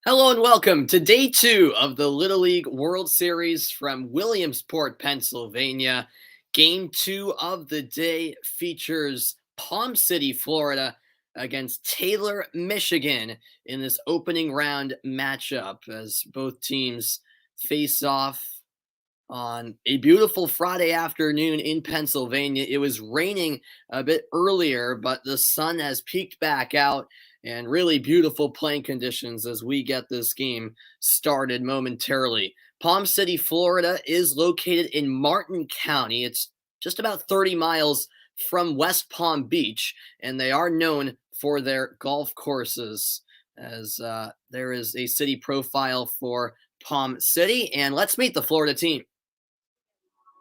Hello and welcome to day two of the Little League World Series from Williamsport, Pennsylvania. Game two of the day features Palm City, Florida against Taylor, Michigan in this opening round matchup as both teams face off on a beautiful Friday afternoon in Pennsylvania. It was raining a bit earlier, but the sun has peeked back out and really beautiful playing conditions as we get this game started momentarily. Palm City, Florida is located in Martin County. It's just about 30 miles from West Palm Beach, and they are known for their golf courses as there is a city profile for Palm City. And let's meet the Florida team.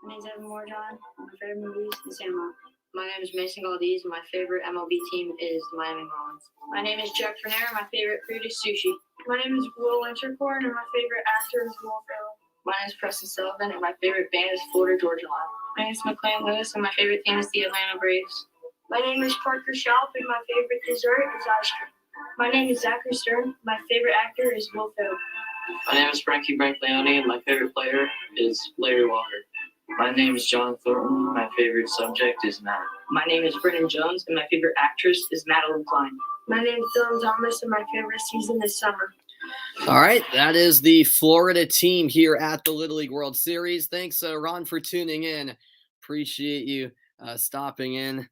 My name's Evan Morjon. My favorite movie is The Sandlot. My name is Mason Galdiz. My favorite MLB team is the Miami Marlins. My name is Jack Ferner. My favorite food is sushi. My name is Will Winterkorn, and my favorite actor is Will Ferrell. My name is Preston Sullivan, and my favorite band is Florida Georgia Line. My name is McLean Lewis, and my favorite team is the Atlanta Braves. My name is Parker Schaub, and my favorite dessert is ice cream. My name is Zachary Stern. My favorite actor is Will Ferrell. My name is Frankie Brancleone, and my favorite player is Larry Walker. My name is John Thornton. My favorite subject is math. My name is Brennan Jones, and my favorite actress is Madeline Klein. My name is Dylan Thomas, and my favorite season is summer. All right, that is the Florida team here at the Little League World Series. Thanks, Ron, for tuning in. Appreciate you stopping in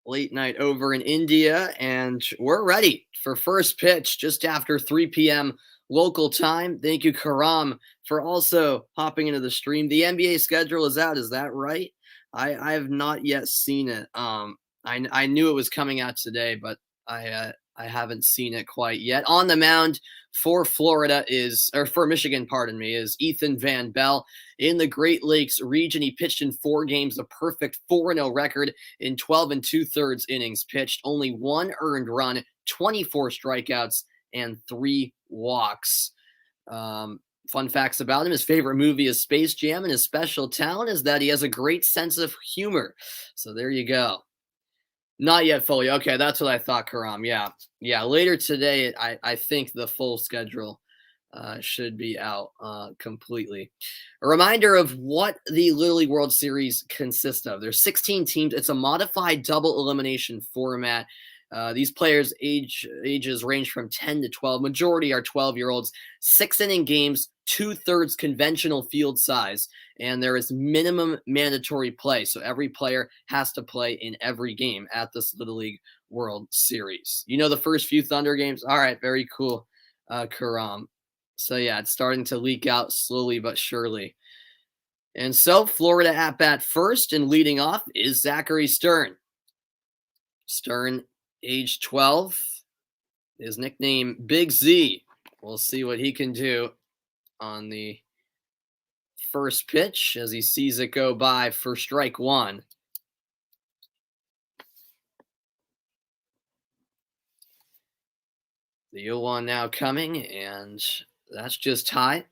late night over in India, and we're ready for first pitch just after 3 p.m. local time. Thank you, Karam, for also hopping into the stream. The NBA schedule is out. Is that right? I have not yet seen it. I knew it was coming out today, but I haven't seen it quite yet. On the mound for Michigan, pardon me, is Ethan Van Bell. In the Great Lakes region, he pitched in 4 games, a perfect 4-0 record in 12 2/3 innings pitched, only 1 earned run, 24 strikeouts, and 3 walks. Fun facts about him: his favorite movie is Space Jam, and his special talent is that he has a great sense of humor. So there you go. Not yet fully. Okay, that's what I thought, Karam. Yeah. Later today, I think the full schedule should be out completely. A reminder of what the Little League World Series consists of. There's 16 teams. It's a modified double elimination format. These players' ages range from 10 to 12. Majority are 12-year-olds. 6-inning games, 2/3 conventional field size, and there is minimum mandatory play. So every player has to play in every game at this Little League World Series. You know the first few Thunder games? All right, very cool, Karam. So yeah, it's starting to leak out slowly but surely. And so Florida at bat first, and leading off is Zachary Stern. Stern, age 12, his nickname Big Z. We'll see what he can do on the first pitch as he sees it go by for strike 1. The 0-1 now coming, and that's just high.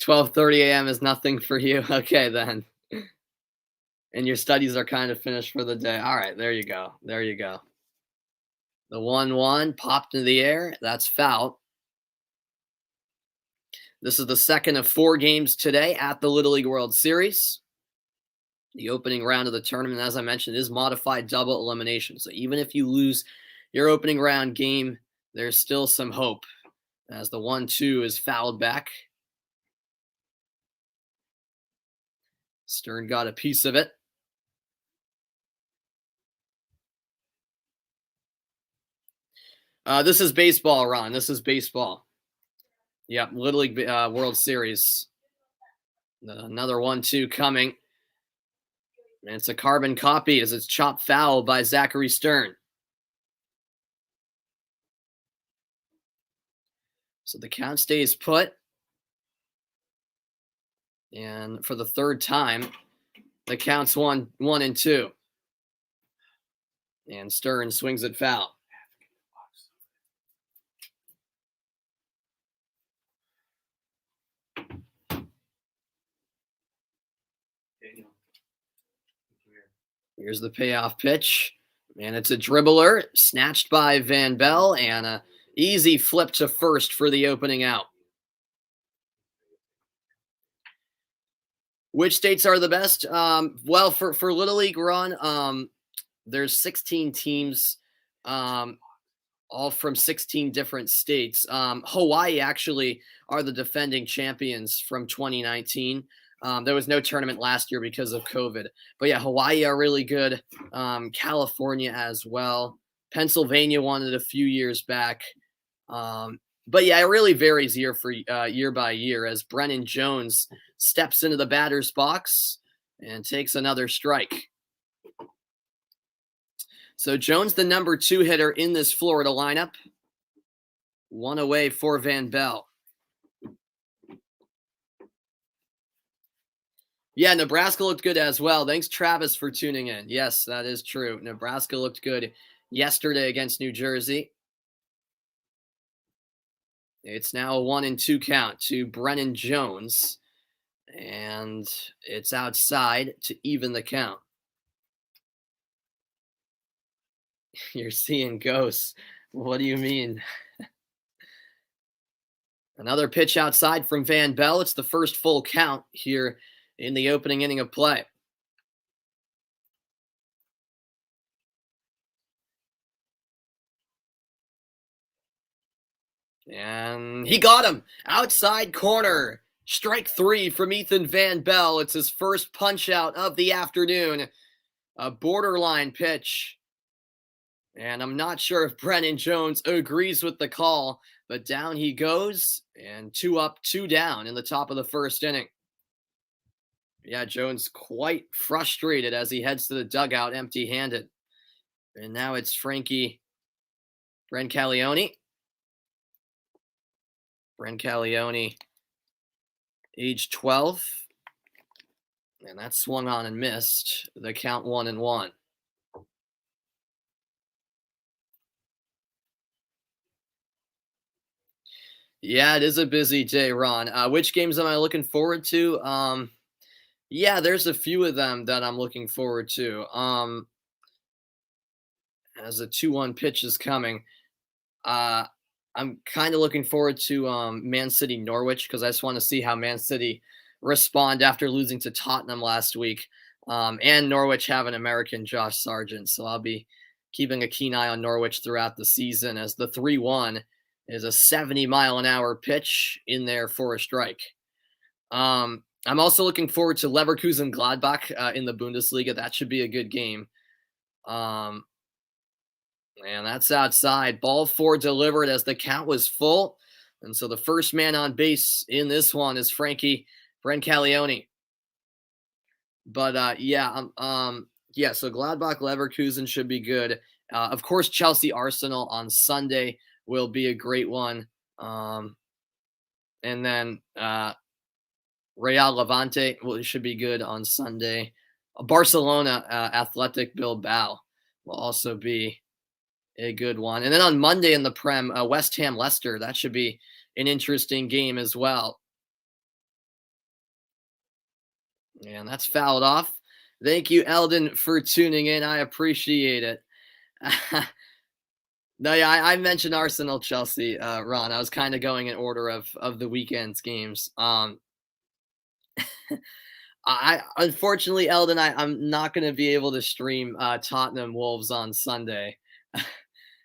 12:30 a.m. is nothing for you. Okay, then. And your studies are kind of finished for the day. All right, there you go. The 1-1 popped into the air. That's foul. This is the second of 4 games today at the Little League World Series. The opening round of the tournament, as I mentioned, is modified double elimination. So even if you lose your opening round game, there's still some hope as the 1-2 is fouled back. Stern got a piece of it. This is baseball, Ron. This is baseball. Yep, Little League World Series. Another 1-2 coming. And it's a carbon copy as it's chopped foul by Zachary Stern. So the count stays put. And for the third time, the count's 1-2. And Stern swings it foul. Here's the payoff pitch. And it's a dribbler snatched by Van Bell, and Easy flip to first for the opening out. Which states are the best? Well, for Little League Run, there's 16 teams, all from 16 different states. Hawaii actually are the defending champions from 2019. There was no tournament last year because of COVID. But yeah, Hawaii are really good. California as well. Pennsylvania won it a few years back. But yeah, it really varies year by year as Brennan Jones steps into the batter's box and takes another strike. So Jones, the number 2 hitter in this Florida lineup. 1 away for Van Bell. Yeah, Nebraska looked good as well. Thanks, Travis, for tuning in. Yes, that is true. Nebraska looked good yesterday against New Jersey. It's now a 1-2 count to Brennan Jones, and it's outside to even the count. You're seeing ghosts. What do you mean? Another pitch outside from Van Bell. It's the first full count here in the opening inning of play. And he got him. Outside corner. Strike 3 from Ethan Van Bell. It's his first punch out of the afternoon. A borderline pitch. And I'm not sure if Brennan Jones agrees with the call, but down he goes, and 2 up, 2 down in the top of the first inning. Yeah, Jones quite frustrated as he heads to the dugout empty-handed. And now it's Brancaleone. Brancaleone, age 12. And that swung on and missed. The count 1-1. Yeah, it is a busy day, Ron. Which games am I looking forward to? Yeah, there's a few of them that I'm looking forward to. As a 2-1 pitch is coming, I'm kind of looking forward to Man City Norwich because I just want to see how Man City respond after losing to Tottenham last week. And Norwich have an American Josh Sargent, so I'll be keeping a keen eye on Norwich throughout the season as the 3-1 is a 70-mile-an-hour pitch in there for a strike. I'm also looking forward to Leverkusen Gladbach in the Bundesliga. That should be a good game. And that's outside. Ball 4 delivered as the count was full. And so the first man on base in this one is Frankie Brancaleone. But yeah, so Gladbach Leverkusen should be good. Of course, Chelsea Arsenal on Sunday will be a great one. And then Real Levante should be good on Sunday. Barcelona Athletic Bilbao will also be a good one. And then on Monday in the Prem, West Ham Leicester, that should be an interesting game as well. And that's fouled off. Thank you, Eldon, for tuning in. I appreciate it. No, yeah, I mentioned Arsenal, Chelsea, Ron. I was kind of going in order of the weekend's games. Unfortunately, Eldon, I'm not going to be able to stream Tottenham Wolves on Sunday,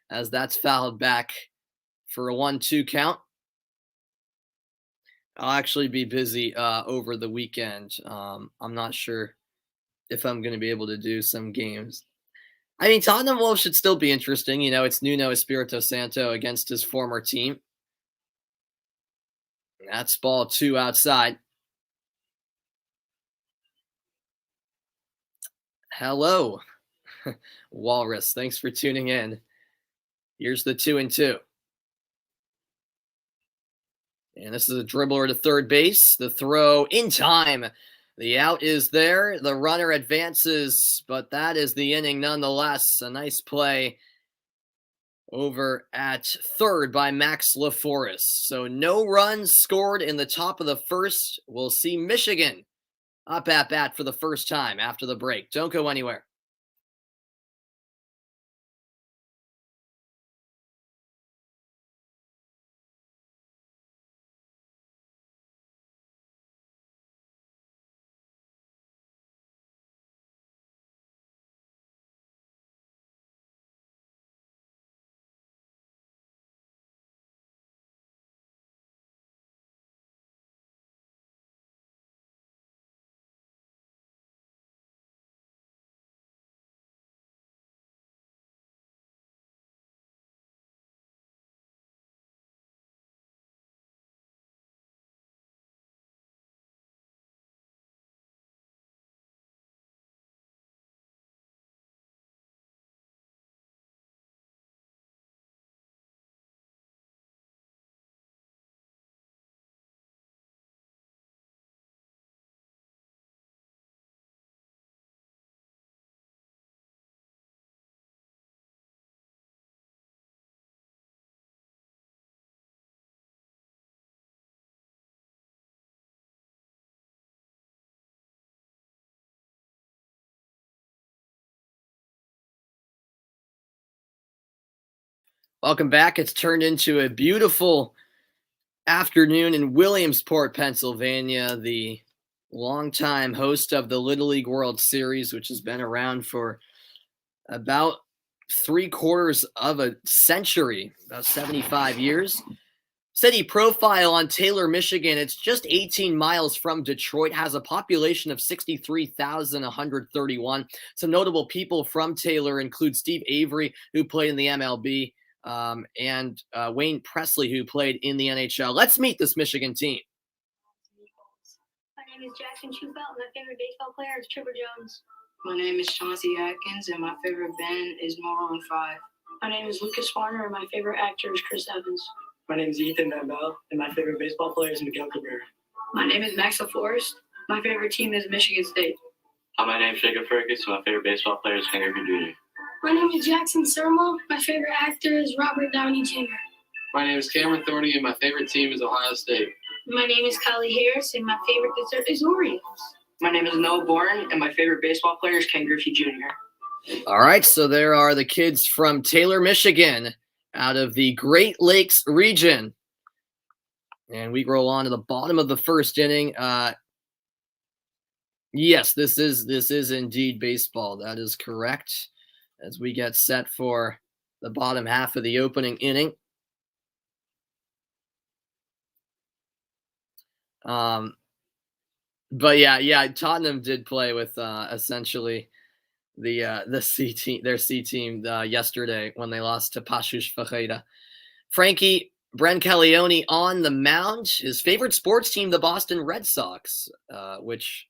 as that's fouled back for a 1-2 count. I'll actually be busy over the weekend. I'm not sure if I'm going to be able to do some games. I mean, Tottenham Wolves should still be interesting. You know, it's Nuno Espirito Santo against his former team. That's ball 2 outside. Hello, Walrus. Thanks for tuning in. Here's the 2-2. And this is a dribbler to third base. The throw in time. The out is there. The runner advances, but that is the inning nonetheless. A nice play over at third by Max LaForest. So no runs scored in the top of the first. We'll see Michigan up at bat for the first time after the break. Don't go anywhere. Welcome back. It's turned into a beautiful afternoon in Williamsport, Pennsylvania, the longtime host of the Little League World Series, which has been around for about 3/4 of a century, about 75 years. City profile on Taylor, Michigan. It's just 18 miles from Detroit, has a population of 63,131. Some notable people from Taylor include Steve Avery, who played in the MLB, and Wayne Presley, who played in the NHL. Let's meet this Michigan team. My name is Jackson Schufelt, and my favorite baseball player is Chipper Jones. My name is Chauncey Atkins, and my favorite band is Maroon 5. My name is Lucas Warner, and my favorite actor is Chris Evans. My name is Ethan Van Bell, and my favorite baseball player is Miguel Cabrera. My name is Maxwell Forrest. My favorite team is Michigan State. Hi, my name is Ferkus. My favorite baseball player is Ken Griffey Jr. My name is Jackson Sermo. My favorite actor is Robert Downey Jr. My name is Cameron Thorney, and my favorite team is Ohio State. My name is Kylie Harris, and my favorite dessert is Oreos. My name is Noah Bourne, and my favorite baseball player is Ken Griffey Jr. All right, so there are the kids from Taylor, Michigan, out of the Great Lakes region. And we roll on to the bottom of the first inning. Yes, this is indeed baseball. That is correct. As we get set for the bottom half of the opening inning. But yeah, Tottenham did play with essentially the C team, their C team yesterday when they lost to Pashush Fajeda. Frankie Brancaleone on the mound. His favorite sports team, the Boston Red Sox, which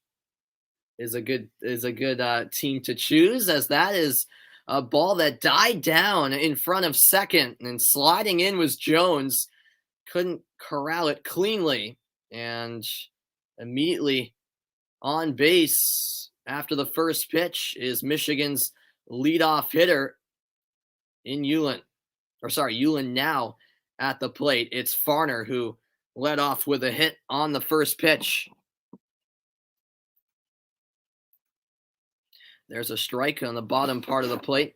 is a good team to choose, as that is a ball that died down in front of second, and sliding in was Jones. Couldn't corral it cleanly, and immediately on base after the first pitch is Michigan's leadoff hitter in Yulin. Yulin now at the plate. It's Farner who led off with a hit on the first pitch. There's a strike on the bottom part of the plate.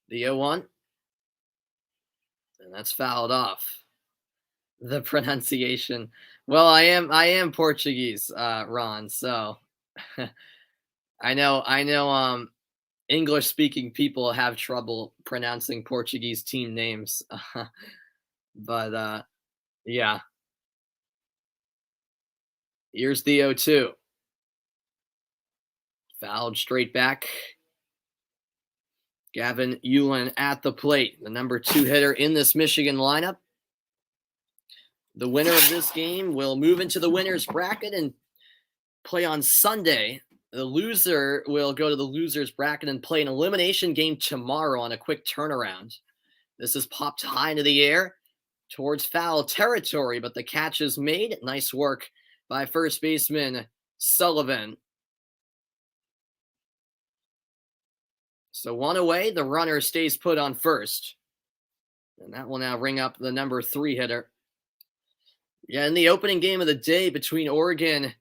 The 0-1. And that's fouled off. The pronunciation. Well, I am Portuguese, Ron, so I know English speaking people have trouble pronouncing Portuguese team names. But yeah. Here's the 0-2. Fouled straight back. Gavin Yulin at the plate, the number 2 hitter in this Michigan lineup. The winner of this game will move into the winner's bracket and play on Sunday. The loser will go to the loser's bracket and play an elimination game tomorrow on a quick turnaround. This is popped high into the air towards foul territory, but the catch is made. Nice work by first baseman Sullivan. So 1 away, the runner stays put on first. And that will now ring up the number 3 hitter. Yeah, in the opening game of the day between Oregon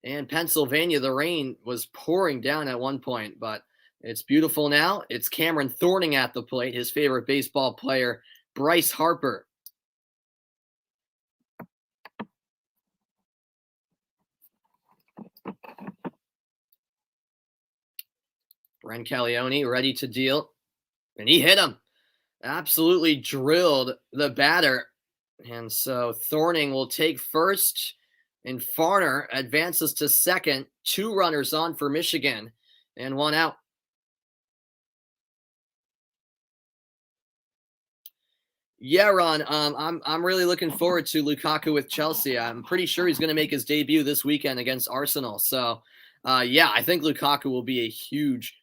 and Pennsylvania, the rain was pouring down at one point, but it's beautiful now. It's Cameron Thorning at the plate, his favorite baseball player, Bryce Harper. Brancaleone ready to deal, and he hit him. Absolutely drilled the batter. And so Thorning will take first, and Farner advances to second. 2 runners on for Michigan, and 1 out. Yeah, Ron, I'm really looking forward to Lukaku with Chelsea. I'm pretty sure he's going to make his debut this weekend against Arsenal. So, yeah, I think Lukaku will be a huge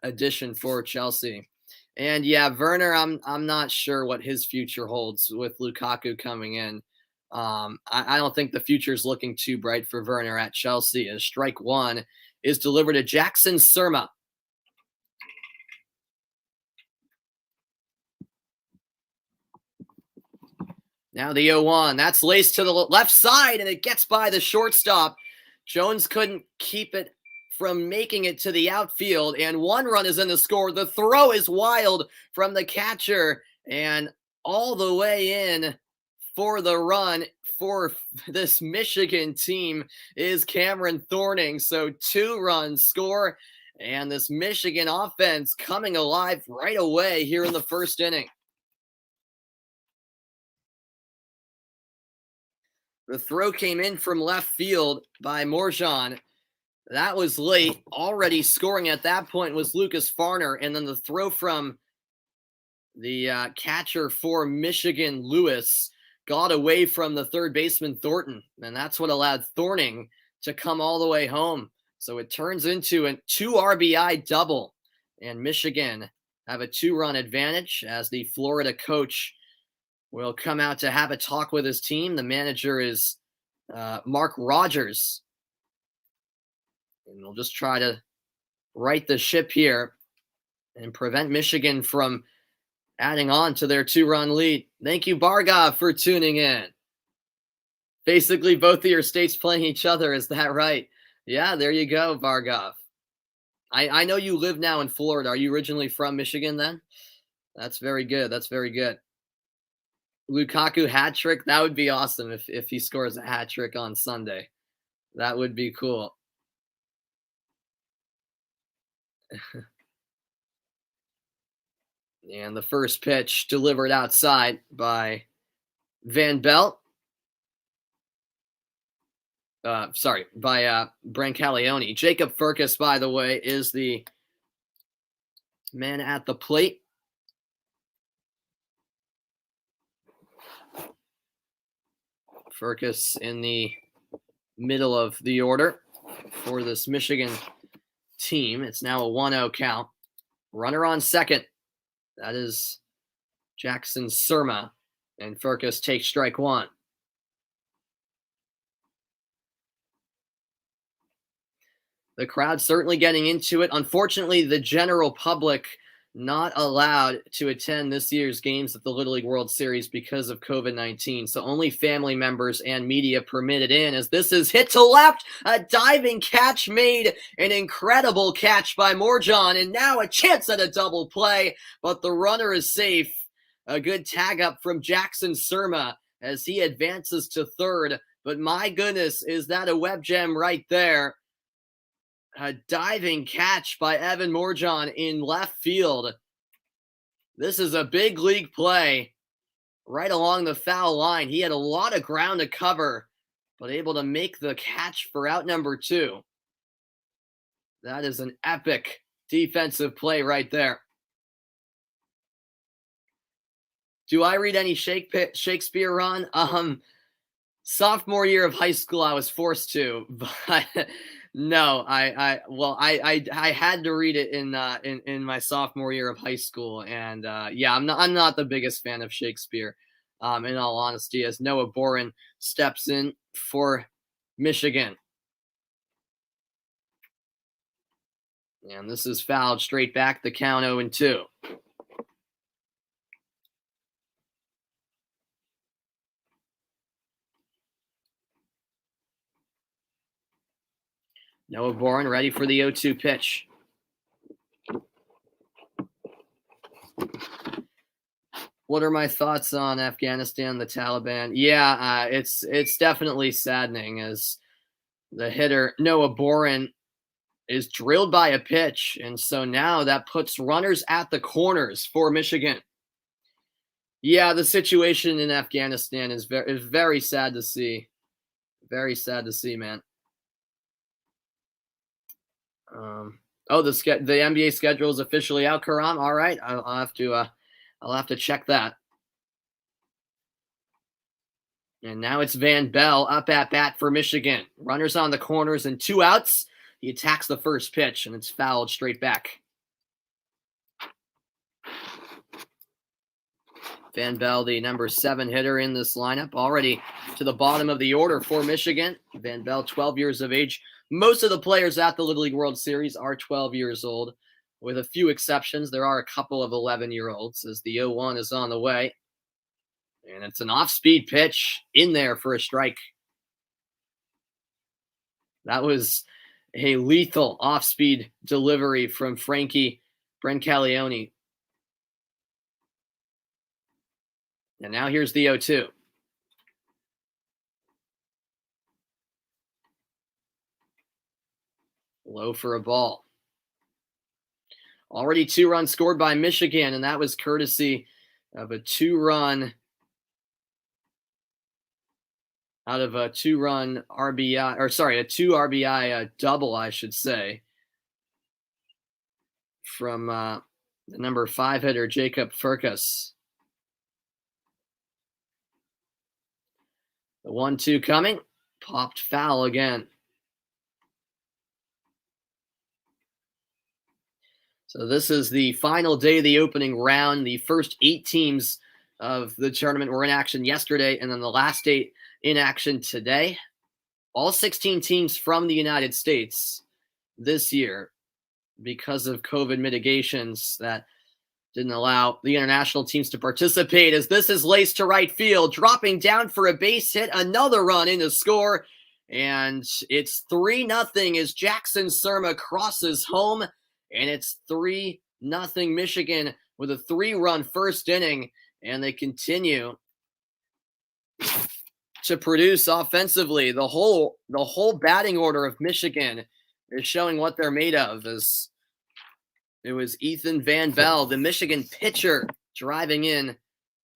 addition for Chelsea. And yeah, Werner, I'm not sure what his future holds with Lukaku coming in. I don't think the future is looking too bright for Werner at Chelsea, as strike 1 is delivered to Jackson Surma. Now the 0-1. That's laced to the left side, and it gets by the shortstop. Jones couldn't keep it from making it to the outfield, and 1 run is in the score. The throw is wild from the catcher, and all the way in for the run for this Michigan team is Cameron Thorning. So 2 runs score, and this Michigan offense coming alive right away here in the first inning. The throw came in from left field by Morjan. That was late. Already scoring at that point was Lucas Farner, and then the throw from the catcher for Michigan, Lewis, got away from the third baseman Thornton, and that's what allowed Thorning to come all the way home. So it turns into a 2 RBI double, and Michigan have a 2-run advantage as the Florida coach will come out to have a talk with his team. The manager is Mark Rogers, and they'll just try to right the ship here and prevent Michigan from adding on to their 2-run lead. Thank you, Bargov, for tuning in. Basically, both of your states playing each other. Is that right? Yeah, there you go, Bargov. I know you live now in Florida. Are you originally from Michigan then? That's very good. That's very good. Lukaku hat trick. That would be awesome if he scores a hat trick on Sunday. That would be cool. And the first pitch delivered outside by Van Belt. By Brancaleone. Jacob Ferkus, by the way, is the man at the plate. Ferkus in the middle of the order for this Michigan team. It's now a 1-0 count. Runner on second. That is Jackson Surma, and Ferkus takes strike 1. The crowd certainly getting into it. Unfortunately, the general public not allowed to attend this year's games at the Little League World Series because of COVID-19. So only family members and media permitted in, as this is hit to left. A diving catch made, an incredible catch by Morjan, and now a chance at a double play, but the runner is safe. A good tag up from Jackson Surma as he advances to third. But my goodness, is that a web gem right there? A diving catch by Evan Morjan in left field. This is a big league play right along the foul line. He had a lot of ground to cover, but able to make the catch for out number 2. That is an epic defensive play right there. Do I read any Shakespeare, Ron? Sophomore year of high school, I was forced to, but no, I had to read it in my sophomore year of high school, and yeah, I'm not the biggest fan of Shakespeare, in all honesty, as Noah Boren steps in for Michigan. And this is fouled straight back, the count 0-2. Noah Boren ready for the 0-2 pitch. What are my thoughts on Afghanistan, the Taliban? Yeah, it's definitely saddening as the hitter Noah Boren is drilled by a pitch, and so now that puts runners at the corners for Michigan. Yeah, the situation in Afghanistan is very sad to see. Very sad to see, man. The NBA schedule is officially out, Karam. All right, I'll have to check that. And now it's Van Bell up at bat for Michigan. Runners on the corners and 2 outs. He attacks the first pitch, and it's fouled straight back. Van Bell, the number 7 hitter in this lineup, already to the bottom of the order for Michigan. Van Bell, 12 years of age. Most of the players at the Little League World Series are 12 years old. With a few exceptions, there are a couple of 11-year-olds as the 0-1 is on the way. And it's an off-speed pitch in there for a strike. That was a lethal off-speed delivery from Frankie Brancaleone. And now here's the 0-2. Low for a ball. Already 2 runs scored by Michigan, and that was courtesy of a 2-run out of a 2-run RBI, or sorry, a 2 RBI double, I should say, from the number 5 hitter, Jacob Ferkus. The 1-2 coming, popped foul again. So this is the final day of the opening round. The first 8 teams of the tournament were in action yesterday, and then the last 8 in action today. All 16 teams from the United States this year, because of COVID mitigations that didn't allow the international teams to participate, as this is laced to right field, dropping down for a base hit, another run in to score, and it's 3-0 as Jackson Surma crosses home, and it's 3-0 Michigan with a 3-run first inning, and they continue to produce offensively. The whole batting order of Michigan is showing what they're made of, as it was Ethan Van Bell, the Michigan pitcher, driving in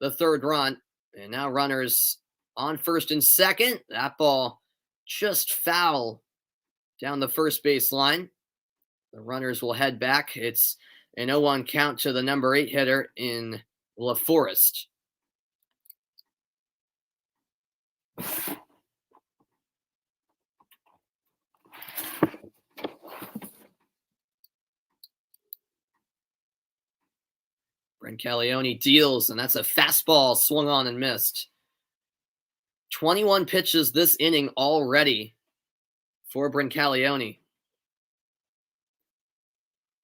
the 3rd run. And now runners on first and second. That ball just foul down the first base line. The runners will head back. It's an 0-1 count to the number 8 hitter in LaForest. Brancaleone deals, and that's a fastball swung on and missed. 21 pitches this inning already for Brancaleone.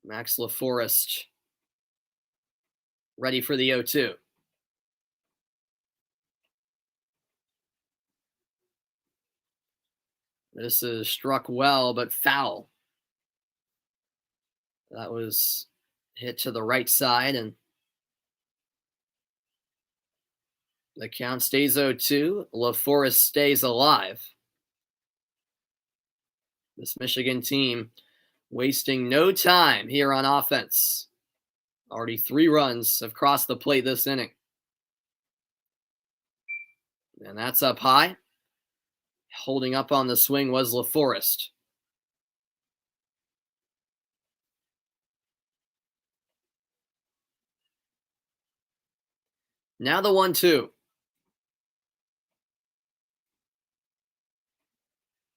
Max LaForest ready for the 0-2. This is struck well, but foul. That was hit to the right side, and the count stays 0-2. LaForest stays alive. This Michigan team wasting no time here on offense. Already 3 runs have crossed the plate this inning. And that's up high. Holding up on the swing was LaForest. Now the 1-2.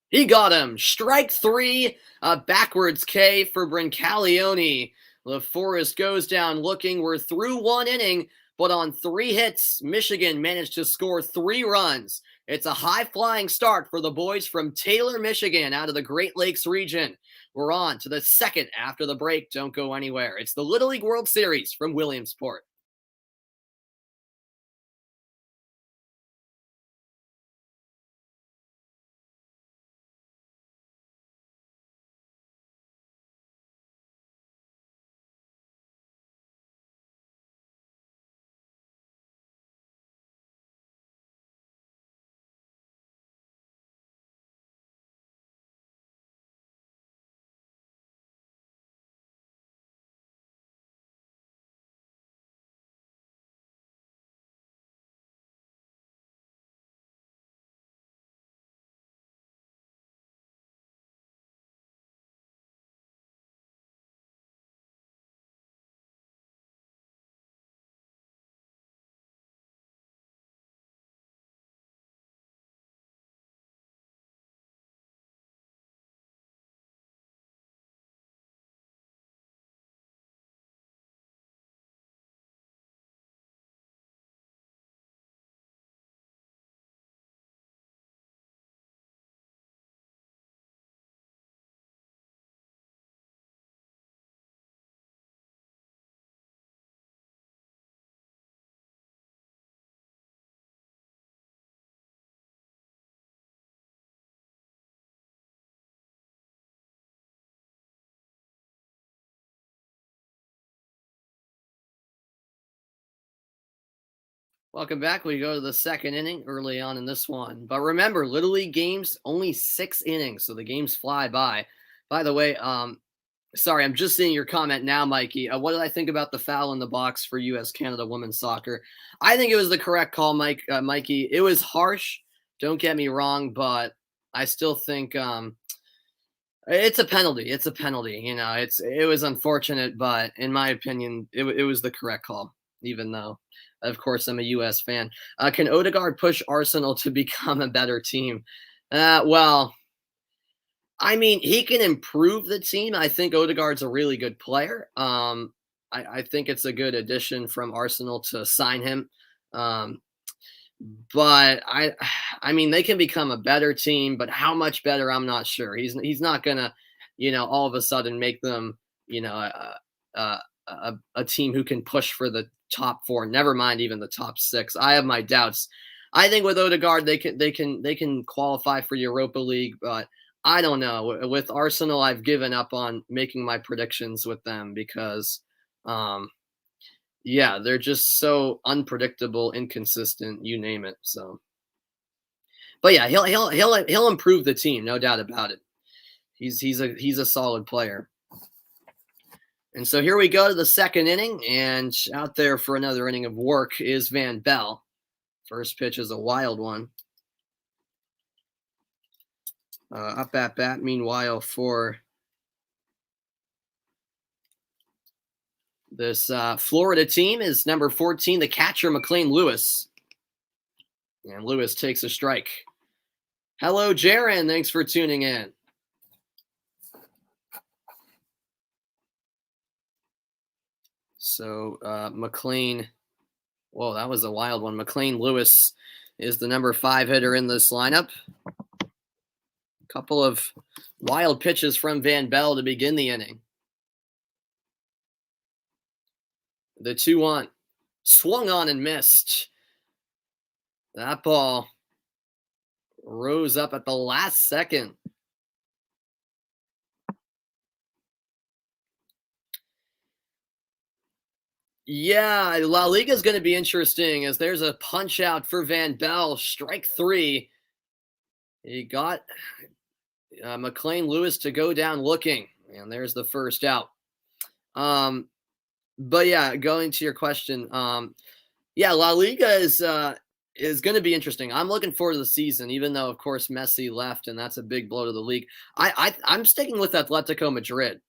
He got him. Strike 3. A backwards K for Brancaleone. LaForest goes down looking. We're through 1 inning, but on 3 hits, Michigan managed to score 3 runs. It's a high-flying start for the boys from Taylor, Michigan, out of the Great Lakes region. We're on to the second after the break. Don't go anywhere. It's the Little League World Series from Williamsport. Welcome back. We go to the second inning early on in this one. But remember, Little League games, only 6 innings, so the games fly by. By the way, sorry, I'm just seeing your comment now, Mikey. What did I think about the foul in the box for U.S.-Canada women's soccer? I think it was the correct call, Mikey. It was harsh, don't get me wrong, but I still think it's a penalty. It's a penalty. You know, it was unfortunate, but in my opinion, it was the correct call, even though, of course, I'm a U.S. fan. Can Odegaard push Arsenal to become a better team? Well, I mean, he can improve the team. I think Odegaard's a really good player. I think it's a good addition from Arsenal to sign him. But I mean, they can become a better team, but how much better, I'm not sure. He's not gonna, all of a sudden make them, a team who can push for the top 4. Never mind even the top 6. I have my doubts. I think with Odegaard, they can qualify for Europa League, but I don't know. With Arsenal, I've given up on making my predictions with them because, yeah, they're just so unpredictable, inconsistent, you name it. So, but yeah, he'll improve the team, no doubt about it. He's a solid player. And so here we go to the second inning, and out there for another inning of work is Van Bell. First pitch is a wild one. Up at bat, meanwhile, for this Florida team is number 14, the catcher, McLean Lewis. And Lewis takes a strike. Hello, Jaron. Thanks for tuning in. So McLean, whoa, that was a wild one. McLean Lewis is the number 5 hitter in this lineup. Couple of wild pitches from Van Bell to begin the inning. The 2-1 swung on and missed. That ball rose up at the last second. Yeah, La Liga is going to be interesting as there's a punch out for Van Bell. Strike 3. He got McLean Lewis to go down looking, and there's the first out. But yeah, going to your question, yeah, La Liga is going to be interesting. I'm looking forward to the season, even though, of course, Messi left, and that's a big blow to the league. I'm sticking with Atletico Madrid.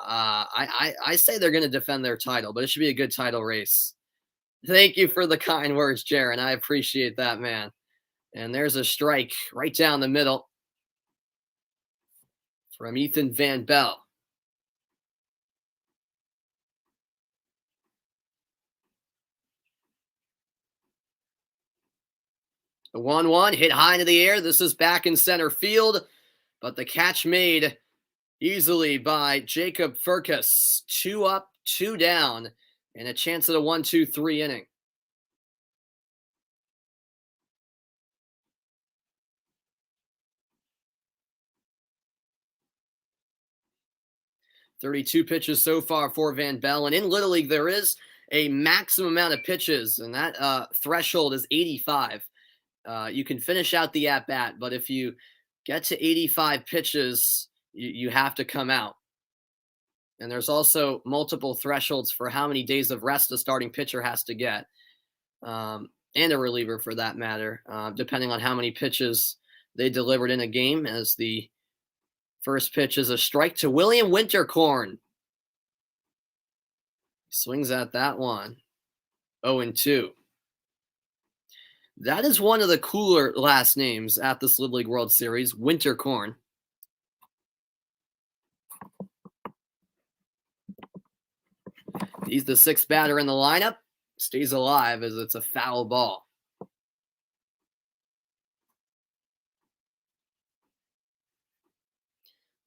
I say they're going to defend their title, but it should be a good title race. Thank you for the kind words, Jaron. I appreciate that, man. And there's a strike right down the middle from Ethan Van Bell. The 1-1 hit high into the air. This is back in center field, but the catch made easily by Jacob Ferkus. 2 up, 2 down, and a chance at a 1-2-3 inning. .32 pitches so far for Van Bell. And in Little League, there is a maximum amount of pitches, and that threshold is 85. You can finish out the at-bat, but if you get to 85 pitches, you have to come out. And there's also multiple thresholds for how many days of rest a starting pitcher has to get, and a reliever for that matter, depending on how many pitches they delivered in a game, as the first pitch is a strike to William Winterkorn. Swings at that one. 0-2. That is one of the cooler last names at this Little League World Series, Winterkorn. He's the 6th batter in the lineup. Stays alive as it's a foul ball.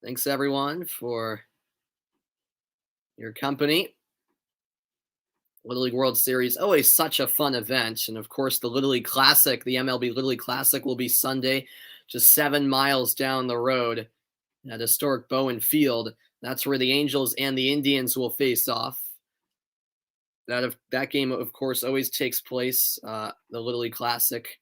Thanks, everyone, for your company. Little League World Series, always such a fun event. And, of course, the Little League Classic, the MLB Little League Classic, will be Sunday, just 7 miles down the road at historic Bowen Field. That's where the Angels and the Indians will face off. That game, of course, always takes place, the Little League Classic,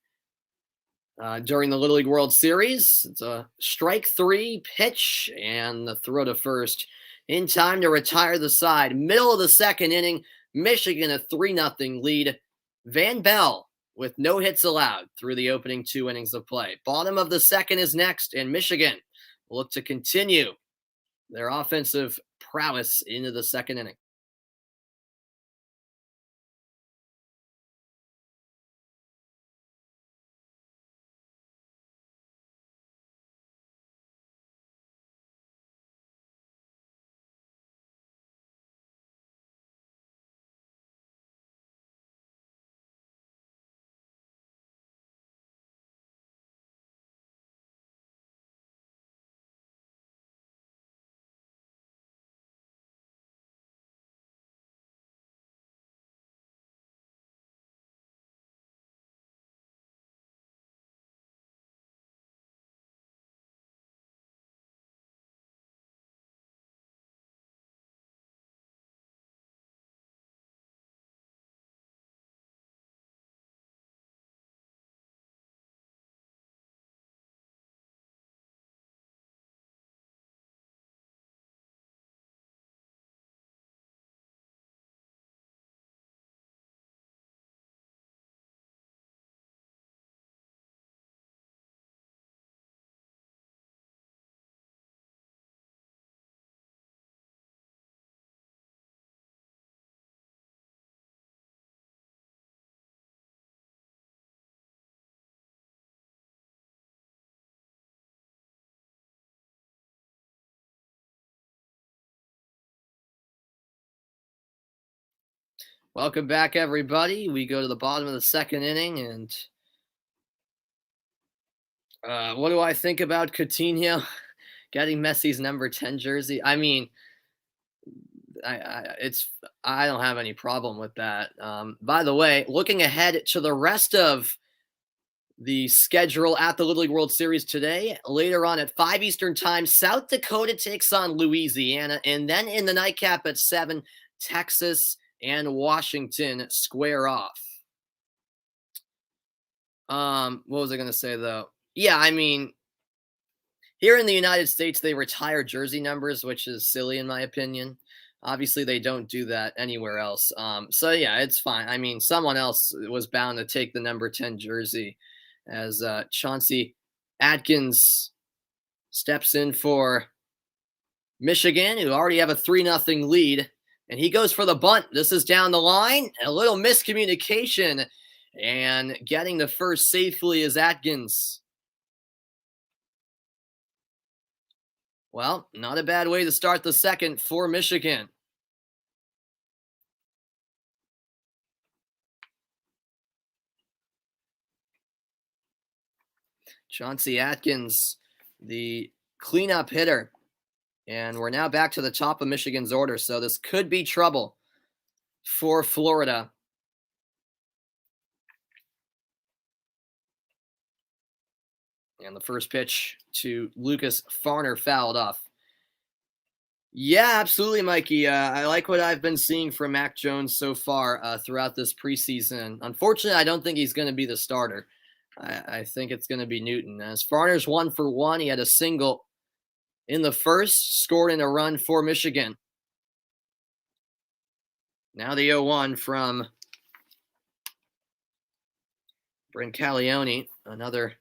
during the Little League World Series. It's a strike 3 pitch and the throw to first in time to retire the side. Middle of the second inning, Michigan a 3-0 lead. Van Bell with no hits allowed through the opening 2 innings of play. Bottom of the second is next, and Michigan will look to continue their offensive prowess into the second inning. Welcome back, everybody. We go to the bottom of the second inning, and what do I think about Coutinho getting Messi's number 10 jersey? I mean, I don't have any problem with that. By the way, looking ahead to the rest of the schedule at the Little League World Series today, later on at 5 Eastern time, South Dakota takes on Louisiana, and then in the nightcap at 7, Texas and Washington square off. What was I going to say, though? Yeah, I mean, here in the United States, they retire jersey numbers, which is silly in my opinion. Obviously, they don't do that anywhere else. So, yeah, it's fine. I mean, someone else was bound to take the number 10 jersey as Chauncey Atkins steps in for Michigan, who already have a 3-0 lead. And he goes for the bunt. This is down the line. A little miscommunication. And getting the first safely is Atkins. Well, not a bad way to start the second for Michigan. Chauncey Atkins, the cleanup hitter. And we're now back to the top of Michigan's order, so this could be trouble for Florida. And the first pitch to Lucas Farner fouled off. Yeah, absolutely, Mikey. I like what I've been seeing from Mac Jones so far throughout this preseason. Unfortunately, I don't think he's going to be the starter. I think it's going to be Newton. As Farner's 1 for 1, he had a single in the first, scored in a run for Michigan. Now the 0-1 from Brincaleone. Another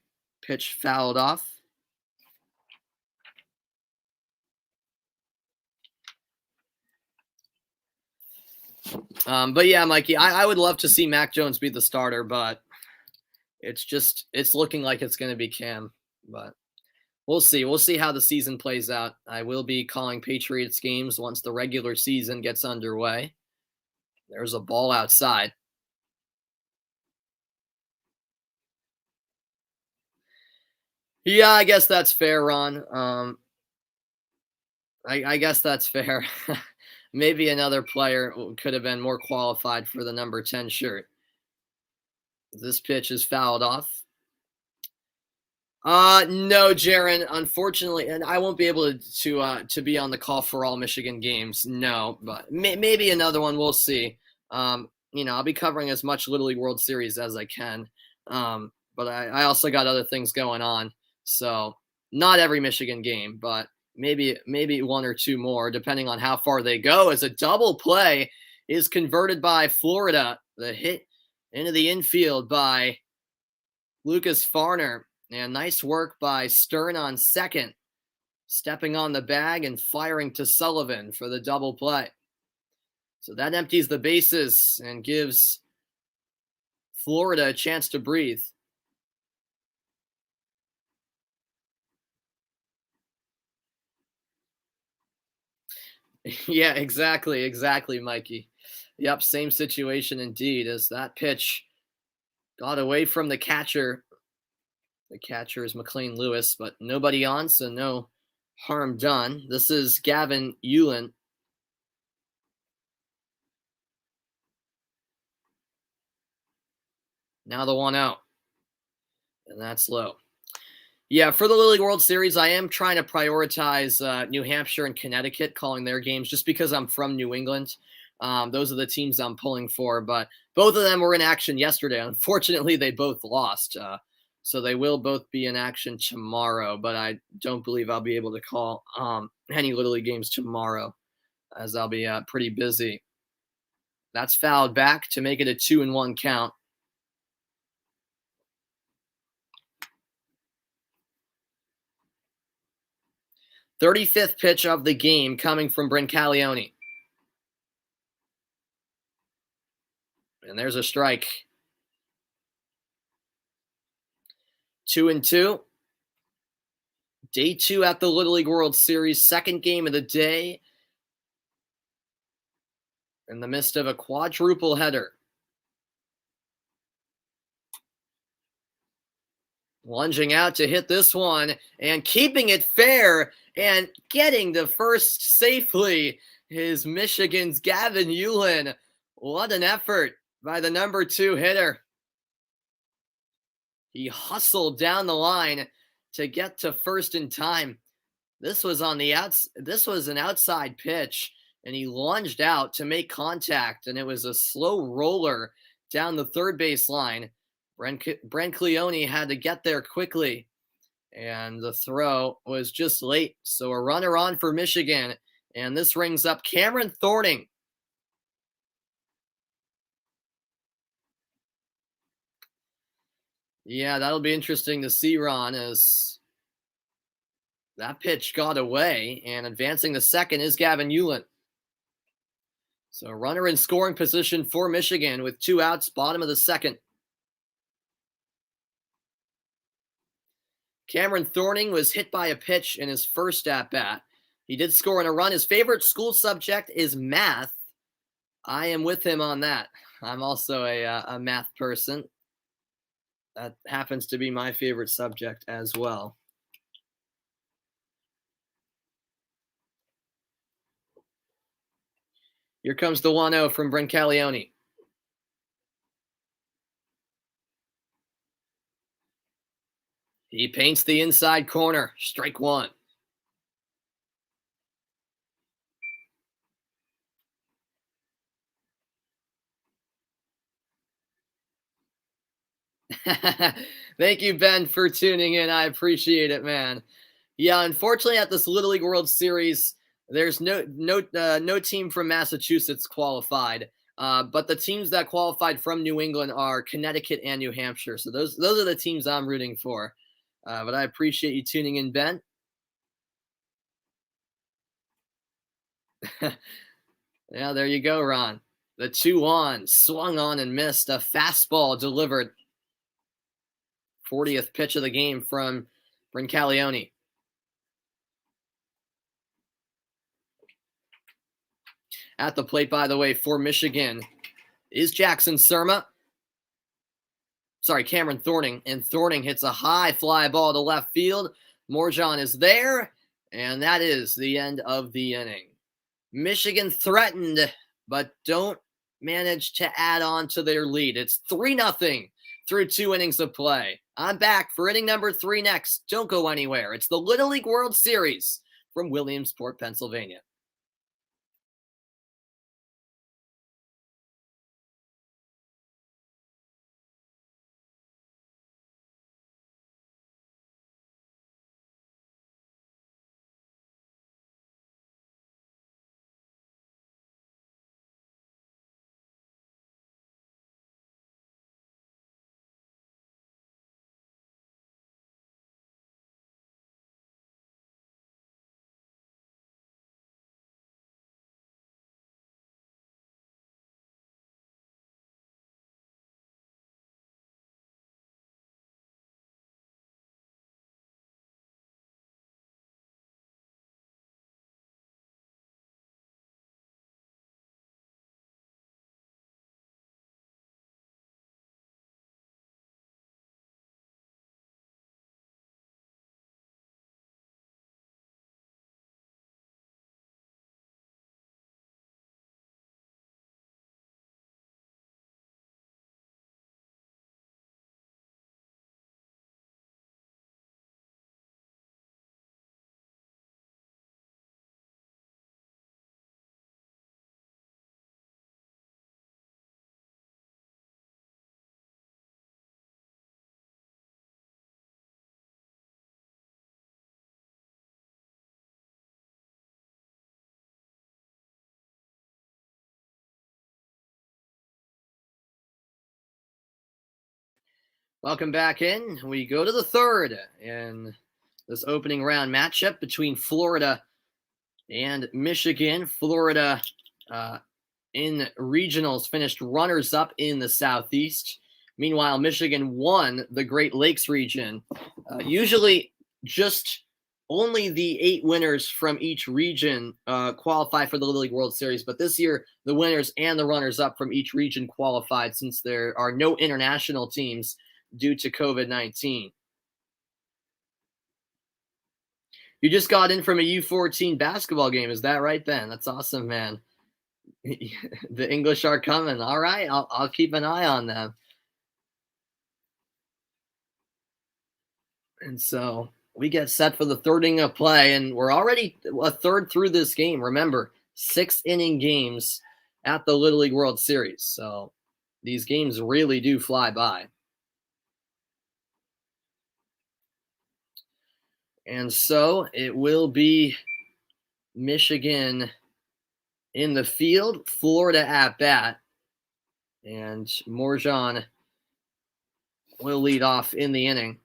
pitch fouled off. But yeah, Mikey, I would love to see Mac Jones be the starter, but it's looking like it's going to be Cam. But we'll see. We'll see how the season plays out. I will be calling Patriots games once the regular season gets underway. There's a ball outside. Yeah, I guess that's fair, Ron. I guess that's fair. Maybe another player could have been more qualified for the number 10 shirt. This pitch is fouled off. No, Jaron, unfortunately, and I won't be able to be on the call for all Michigan games. No, but maybe another one. We'll see. I'll be covering as much Little League World Series as I can. But I also got other things going on. So not every Michigan game, but maybe one or two more, depending on how far they go, as a double play is converted by Florida. The hit into the infield by Lucas Farner. And nice work by Stern on second, stepping on the bag and firing to Sullivan for the double play. So that empties the bases and gives Florida a chance to breathe. Yeah, exactly, Mikey. Yep, same situation indeed, as that pitch got away from the catcher. The catcher is McLean Lewis, but nobody on, so no harm done. This is Gavin Yulin. Now the 1-0. And that's low. Yeah, for the Little League World Series, I am trying to prioritize New Hampshire and Connecticut calling their games just because I'm from New England. Those are the teams I'm pulling for, but both of them were in action yesterday. Unfortunately, they both lost. So they will both be in action tomorrow, but I don't believe I'll be able to call any Little League games tomorrow, as I'll be pretty busy. That's fouled back to make it a 2-1 count. "35th pitch of the game coming from Brancaleone. And there's a strike. 2-2. Day 2 at the Little League World Series, second game of the day, in the midst of a quadruple header. Lunging out to hit this one and keeping it fair and getting the first safely is Michigan's Gavin Yulin. What an effort by the number 2 hitter. He hustled down the line to get to first in time. This was an outside pitch, and he lunged out to make contact, and it was a slow roller down the third base line. Brancaleone had to get there quickly, and the throw was just late. So a runner on for Michigan, and this rings up Cameron Thorning. Yeah, that'll be interesting to see, Ron, as that pitch got away, and advancing to second is Gavin Yulin. So a runner in scoring position for Michigan with 2 outs, bottom of the second. Cameron Thorning was hit by a pitch in his first at-bat. He did score in a run. His favorite school subject is math. I am with him on that. I'm also a math person. That happens to be my favorite subject as well. Here comes the 1-0 from Brancaleone. He paints the inside corner. Strike 1. Thank you, Ben, for tuning in. I appreciate it, man. Yeah, unfortunately, at this Little League World Series, there's no team from Massachusetts qualified. But the teams that qualified from New England are Connecticut and New Hampshire. So those are the teams I'm rooting for. But I appreciate you tuning in, Ben. Yeah, there you go, Ron. The 2-1 swung on and missed. A fastball delivered. 40th pitch of the game from Brancaleone. At the plate, by the way, for Michigan is Jackson Surma. Sorry, Cameron Thorning. And Thorning hits a high fly ball to left field. Morjan is there. And that is the end of the inning. Michigan threatened, but don't manage to add on to their lead. It's 3-0 through 2 innings of play. I'm back for inning number 3 next. Don't go anywhere. It's the Little League World Series from Williamsport, Pennsylvania. Welcome back in. We go to the third in this opening round matchup between Florida and Michigan. Florida in regionals finished runners-up in the Southeast. Meanwhile, Michigan won the Great Lakes region. Usually just only the 8 winners from each region qualify for the Little League World Series, but this year the winners and the runners-up from each region qualified since there are no international teams due to COVID-19. You just got in from a U14 basketball game. Is that right, Ben? That's awesome, man. The English are coming. All right, I'll keep an eye on them. And so we get set for the third inning of play, and we're already a third through this game. Remember, 6-inning games at the Little League World Series. So these games really do fly by. And so it will be Michigan in the field, Florida at bat, and Morjan will lead off in the inning.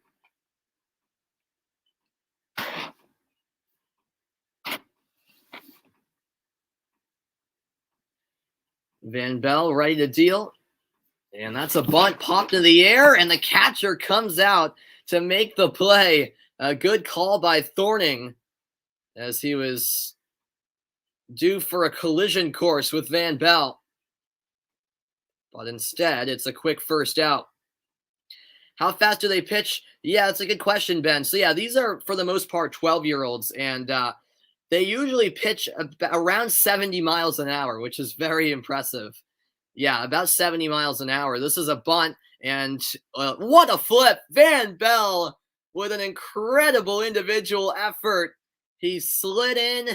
Van Bell ready to deal, and that's a bunt popped in the air, and the catcher comes out to make the play. A good call by Thorning as he was due for a collision course with Van Bell. But instead, it's a quick first out. How fast do they pitch? Yeah, that's a good question, Ben. So, yeah, these are, for the most part, 12-year-olds, and they usually pitch around 70 miles an hour, which is very impressive. Yeah, about 70 miles an hour. This is a bunt, and what a flip. Van Bell with an incredible individual effort. He slid in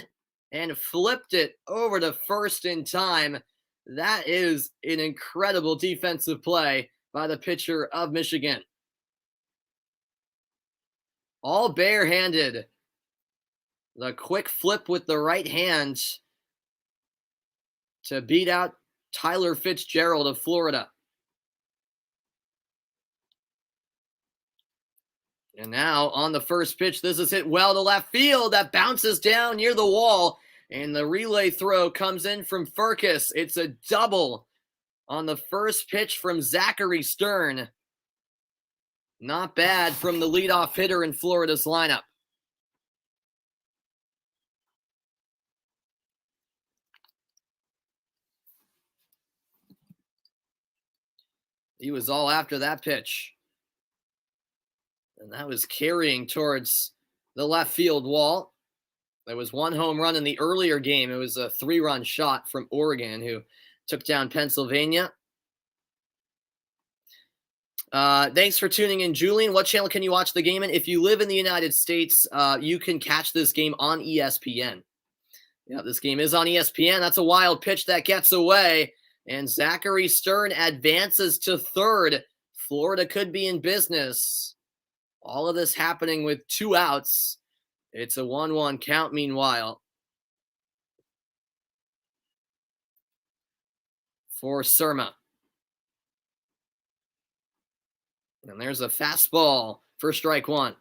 and flipped it over to first in time. That is an incredible defensive play by the pitcher of Michigan. All barehanded. The quick flip with the right hand to beat out Tyler Fitzgerald of Florida. And now on the first pitch, this is hit well to left field. That bounces down near the wall. And the relay throw comes in from Ferkus. It's a double on the first pitch from Zachary Stern. Not bad from the leadoff hitter in Florida's lineup. He was all after that pitch. And that was carrying towards the left field wall. There was one home run in the earlier game. It was a 3-run shot from Oregon, who took down Pennsylvania. Thanks for tuning in, Julian. What channel can you watch the game in? If you live in the United States, you can catch this game on ESPN. Yeah, this game is on ESPN. That's a wild pitch that gets away. And Zachary Stern advances to third. Florida could be in business. All of this happening with 2 outs. It's a 1-1 count meanwhile for Surma. And there's a fastball for strike 1.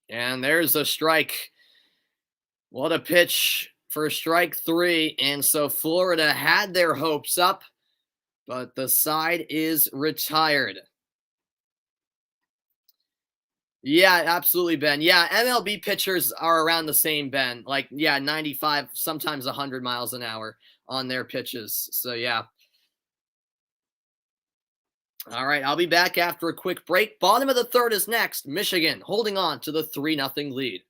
And there's a strike. What a pitch for strike 3. And so Florida had their hopes up, but the side is retired. Yeah, absolutely, Ben. Yeah, MLB pitchers are around the same, Ben. Like, yeah, 95, sometimes 100 miles an hour on their pitches. So, yeah. All right, I'll be back after a quick break. Bottom of the third is next. Michigan holding on to the 3-0 lead.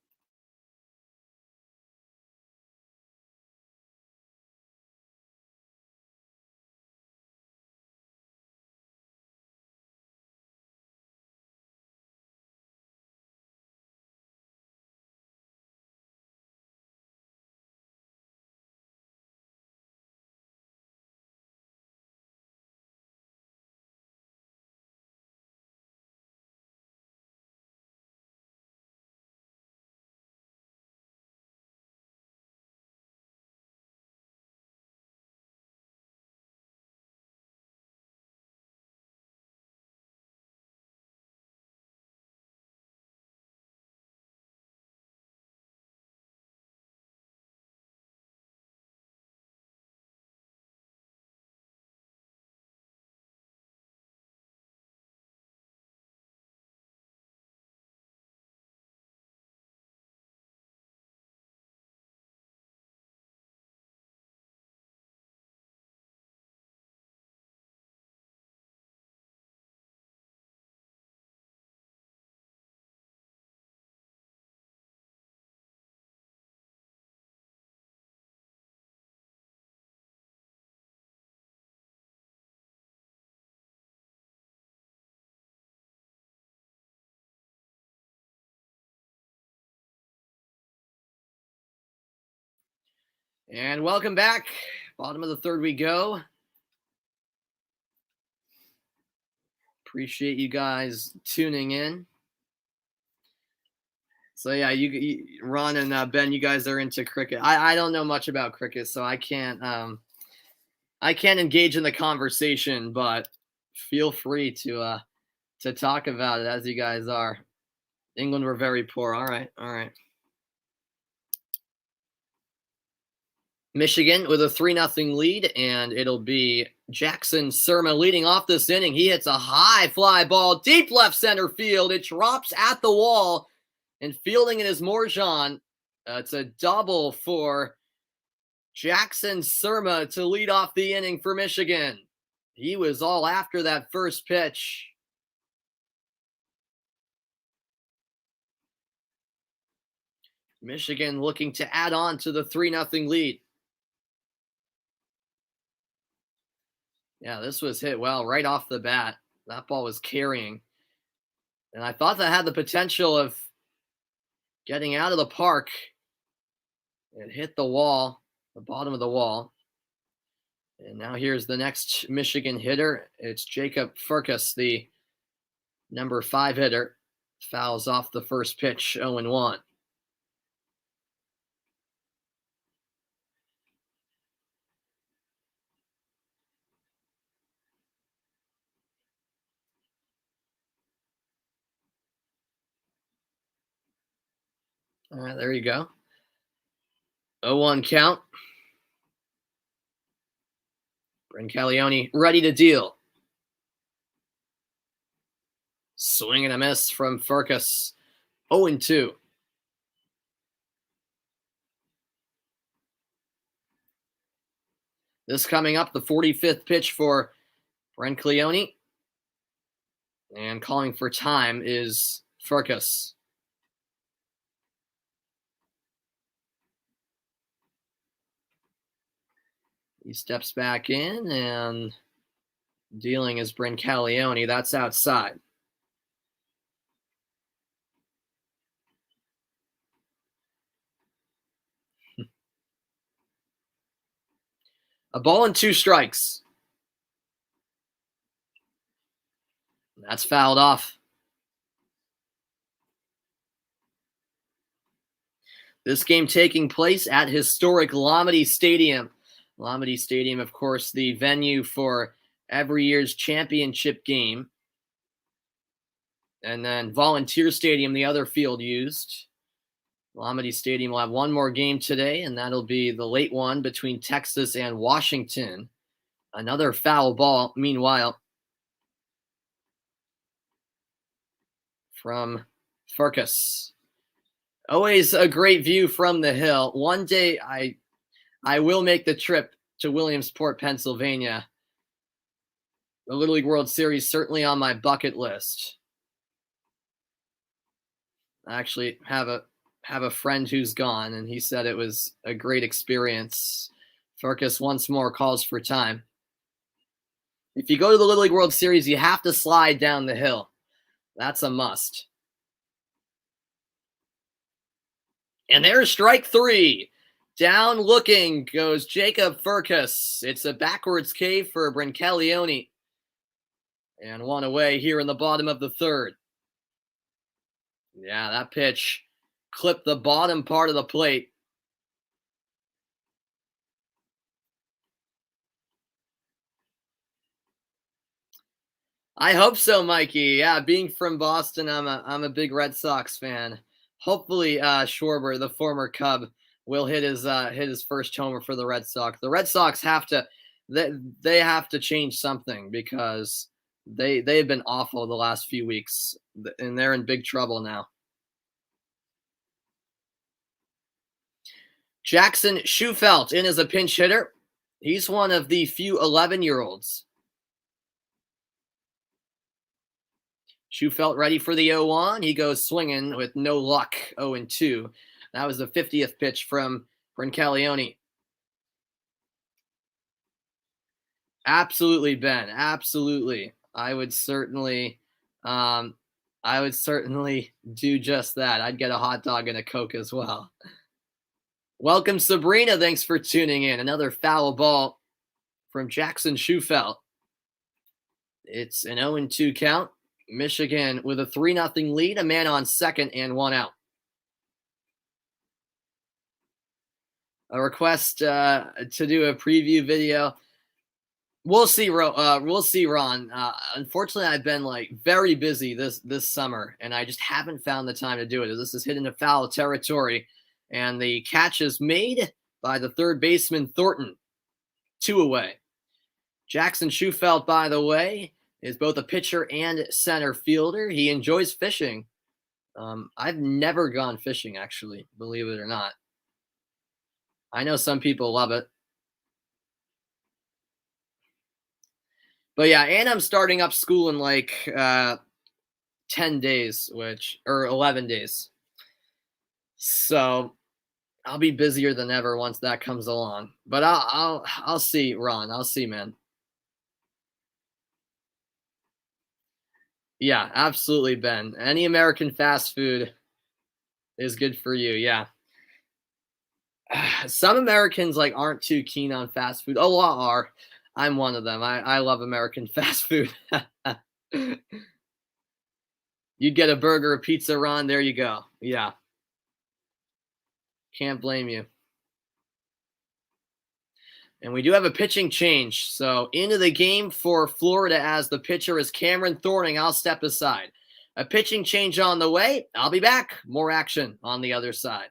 And welcome back. Bottom of the third we go. Appreciate you guys tuning in. So yeah, you Ron and Ben, you guys are into cricket. I don't know much about cricket, so I can't engage in the conversation, but feel free to talk about it as you guys are. England were very poor. All right. Michigan with a 3-0 lead, and it'll be Jackson Surma leading off this inning. He hits a high fly ball deep left center field. It drops at the wall, and fielding it is Morjan. It's a double for Jackson Surma to lead off the inning for Michigan. He was all after that first pitch. Michigan looking to add on to the 3-0 lead. Yeah, this was hit well right off the bat. That ball was carrying. And I thought that had the potential of getting out of the park. It hit the wall, the bottom of the wall. And now here's the next Michigan hitter. It's Jacob Ferkus, the number 5 hitter. Fouls off the first pitch, 0-1. All right, there you go. 0-1 count. Brancaleone ready to deal. Swing and a miss from Ferkus. 0-2. This coming up, the 45th pitch for Brancaleone. And calling for time is Ferkus. He steps back in, and dealing is Brancaleone. That's outside. A ball and 2 strikes. That's fouled off. This game taking place at historic Lamade Stadium. Lamade Stadium, of course, the venue for every year's championship game. And then Volunteer Stadium, the other field used. Lamade Stadium will have one more game today, and that'll be the late one between Texas and Washington. Another foul ball, meanwhile, from Ferkus. Always a great view from the hill. One day I will make the trip to Williamsport, Pennsylvania. The Little League World Series certainly on my bucket list. I actually have a friend who's gone, and he said it was a great experience. Ferkus once more calls for time. If you go to the Little League World Series, you have to slide down the hill. That's a must. And there's strike 3. Down looking goes Jacob Ferkus. It's a backwards K for Brancaleone. And one away here in the bottom of the third. Yeah, that pitch clipped the bottom part of the plate. I hope so, Mikey. Yeah, being from Boston, I'm a big Red Sox fan. Hopefully, Schwarber, the former Cub, will hit his first homer for the Red Sox. The Red Sox have to change something, because they've been awful the last few weeks, and they're in big trouble now. Jackson Schufelt in as a pinch hitter. He's one of the few 11-year-olds. Schufelt ready for the 0-1. He goes swinging with no luck, 0-2. That was the 50th pitch from Brancaleone. Absolutely, Ben. Absolutely. I would certainly do just that. I'd get a hot dog and a Coke as well. Welcome, Sabrina. Thanks for tuning in. Another foul ball from Jackson Schufelt. It's an 0-2 count. Michigan with a 3-0 lead, a man on second and 1 out. A request to do a preview video. We'll see, Ron. Unfortunately, I've been very busy this summer, and I just haven't found the time to do it. This is hit into foul territory, and the catch is made by the third baseman Thornton. 2 away. Jackson Schufelt, by the way, is both a pitcher and center fielder. He enjoys fishing. I've never gone fishing, actually, believe it or not. I know some people love it. But yeah, and I'm starting up school in 10 days, or 11 days. So I'll be busier than ever once that comes along. But I'll see, Ron. I'll see, man. Yeah, absolutely, Ben. Any American fast food is good for you. Yeah. Some Americans aren't too keen on fast food. A lot are. I'm one of them. I love American fast food. You'd get a burger, a pizza, Ron. There you go. Yeah. Can't blame you. And we do have a pitching change. So into the game for Florida as the pitcher is Cameron Thorning. I'll step aside. A pitching change on the way. I'll be back. More action on the other side.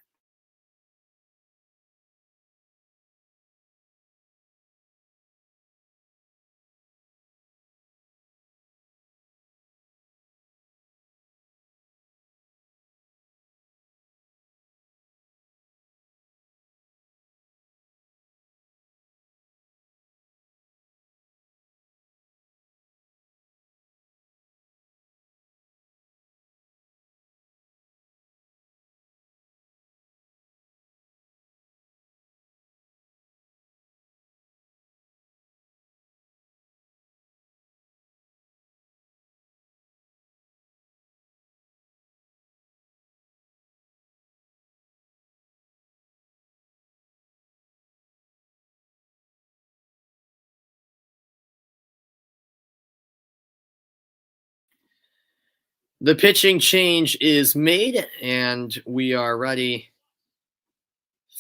The pitching change is made, and we are ready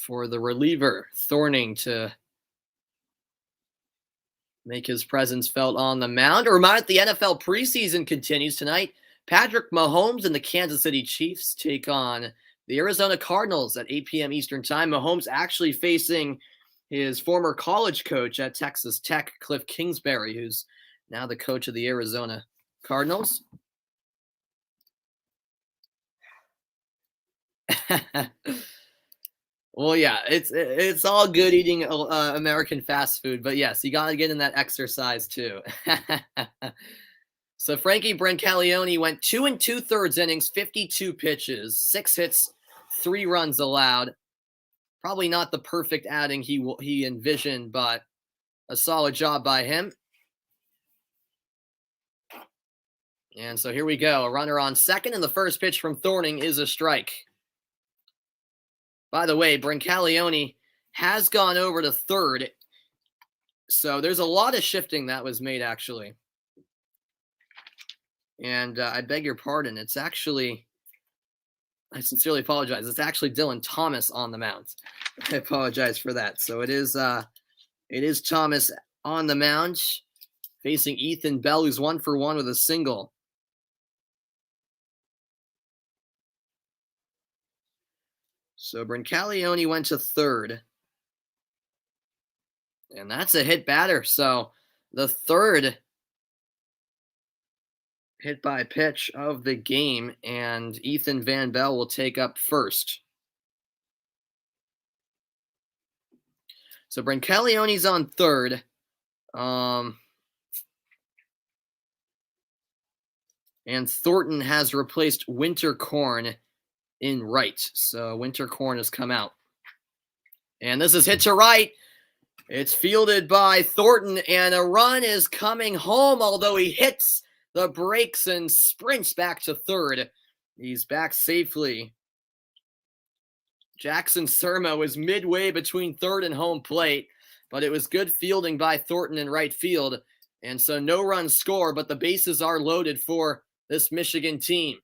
for the reliever, Thorning, to make his presence felt on the mound. A reminder, the NFL preseason continues tonight. Patrick Mahomes and the Kansas City Chiefs take on the Arizona Cardinals at 8 p.m. Eastern Time. Mahomes actually facing his former college coach at Texas Tech, Cliff Kingsbury, who's now the coach of the Arizona Cardinals. Well, yeah, it's all good eating American fast food, but yes, you got to get in that exercise too. So Frankie Brancaleone went 2 2/3 innings, 52 pitches, 6 hits, 3 runs allowed. Probably not the perfect outing he envisioned, but a solid job by him. And so here we go. A runner on second, and the first pitch from Thorning is a strike. By the way, Brancaleone has gone over to third. So there's a lot of shifting that was made, actually. And I beg your pardon. It's actually, I sincerely apologize. It's actually Dylan Thomas on the mound. I apologize for that. So it is Thomas on the mound facing Ethan Bell, who's 1 for 1 with a single. So Brancaleone went to third. And that's a hit batter. So the third hit by pitch of the game, and Ethan Van Bell will take up first. So Brancaleone's on third. And Thornton has replaced Winterkorn in right. So Winterkorn has come out. And this is hit to right. It's fielded by Thornton, and a run is coming home, although he hits the brakes and sprints back to third. He's back safely Jackson Surma was midway between third and home plate, but it was good fielding by Thornton in right field. And so no runs score, but the bases are loaded for this Michigan team.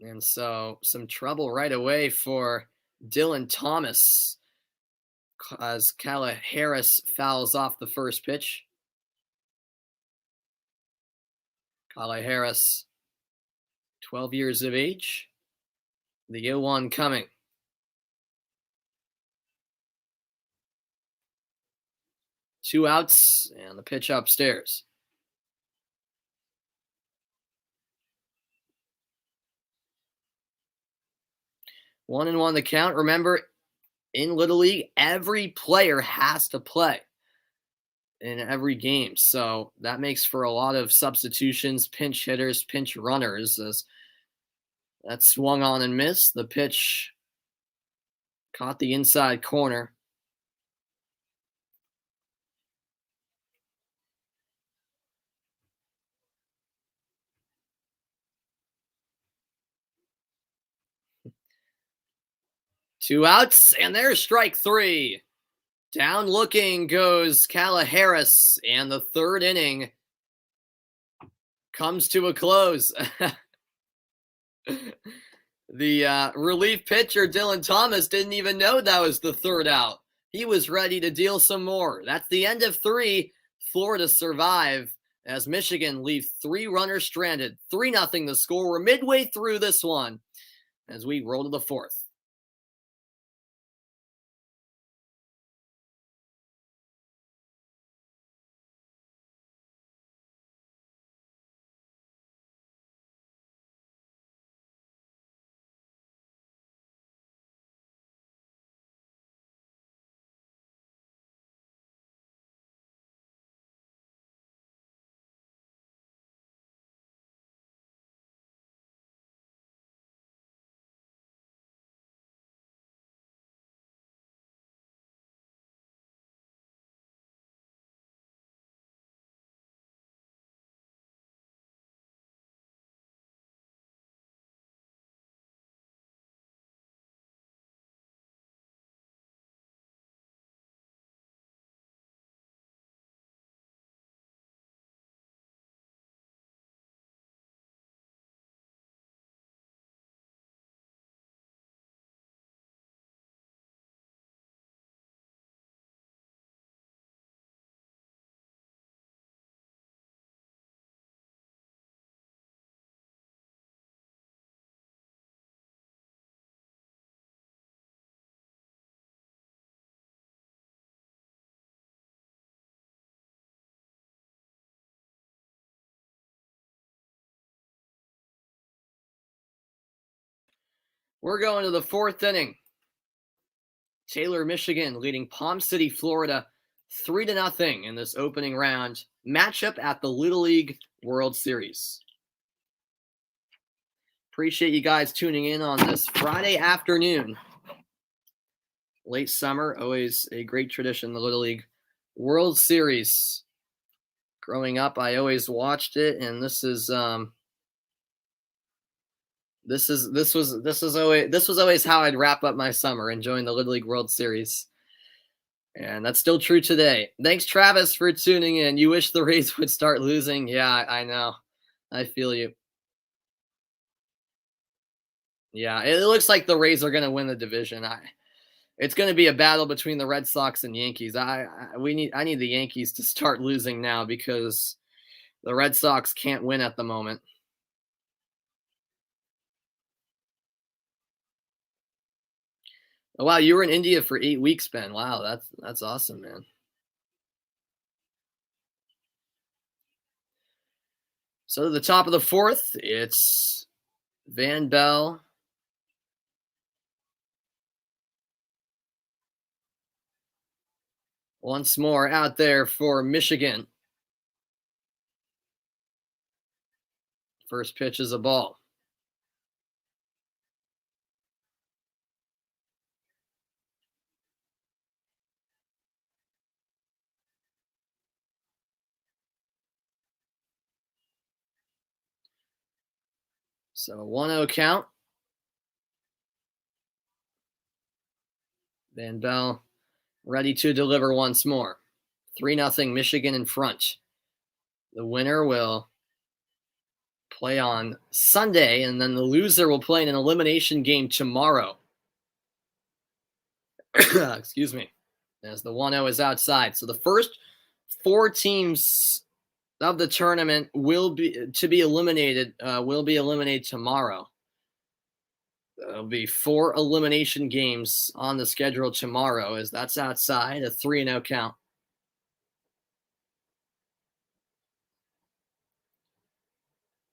And so some trouble right away for Dylan Thomas as Calla Harris fouls off the first pitch. Calla Harris, 12 years of age. The 0-1 coming. Two outs and the pitch upstairs. One and one the count. Remember, in Little League, every player has to play in every game. So that makes for a lot of substitutions, pinch hitters, pinch runners. As that swung on and missed. The pitch caught the inside corner. Two outs, and there's strike three. Down looking goes Calla Harris, and the third inning comes to a close. The relief pitcher, Dylan Thomas, didn't even know that was the third out. He was ready to deal some more. That's the end of three. Florida survive as Michigan leaves three runners stranded. 3-0 the score. We're midway through this one as we roll to the fourth. We're going to the fourth inning. Taylor, Michigan leading Palm City, Florida 3-0 in this opening round matchup at the Little League World Series. Appreciate you guys tuning in on this Friday afternoon. Late summer, always a great tradition, the Little League World Series. Growing up, I always watched it, and this was always how I'd wrap up my summer, enjoying the Little League World Series. And that's still true today. Thanks, Travis, for tuning in. You wish the Rays would start losing? Yeah, I know. I feel you. Yeah, it looks like the Rays are going to win the division. It's going to be a battle between the Red Sox and Yankees. I need the Yankees to start losing now because the Red Sox can't win at the moment. Oh, wow, you were in India for 8 weeks, Ben. Wow, that's awesome, man. So to the top of the fourth, it's Van Bell. Once more out there for Michigan. First pitch is a ball. So 1-0 count. Van Bell ready to deliver once more. 3-0 Michigan in front. The winner will play on Sunday, and then the loser will play in an elimination game tomorrow. Excuse me. As the 1-0 is outside. So the first 4 teams of the tournament will be eliminated tomorrow. There'll be 4 elimination games on the schedule tomorrow, as that's outside, a 3-0 count.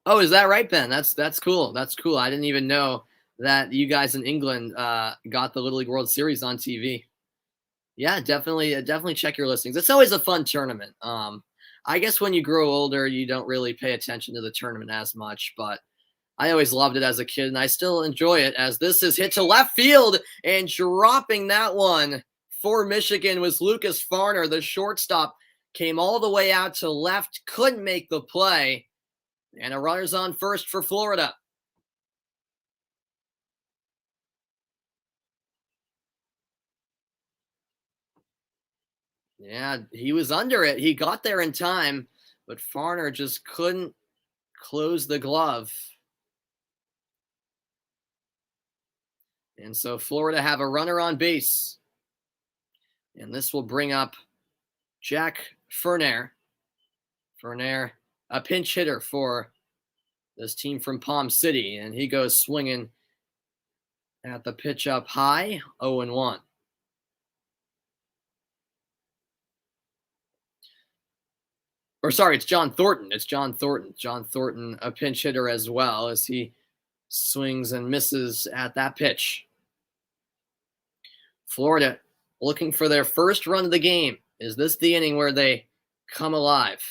Oh, is that right, Ben? That's cool. That's cool. I didn't even know that you guys in England got the Little League World Series on TV. Yeah, definitely check your listings. It's always a fun tournament. I guess when you grow older, you don't really pay attention to the tournament as much, but I always loved it as a kid, and I still enjoy it, as this is hit to left field, and dropping that one for Michigan was Lucas Farner. The shortstop came all the way out to left, couldn't make the play, and a runner's on first for Florida. Yeah, he was under it. He got there in time, but Farner just couldn't close the glove. And so Florida have a runner on base. And this will bring up Jack Ferner. Ferner, a pinch hitter for this team from Palm City. And he goes swinging at the pitch up high, 0-1. Or sorry, it's John Thornton. John Thornton, a pinch hitter as well, as he swings and misses at that pitch. Florida looking for their first run of the game. Is this the inning where they come alive?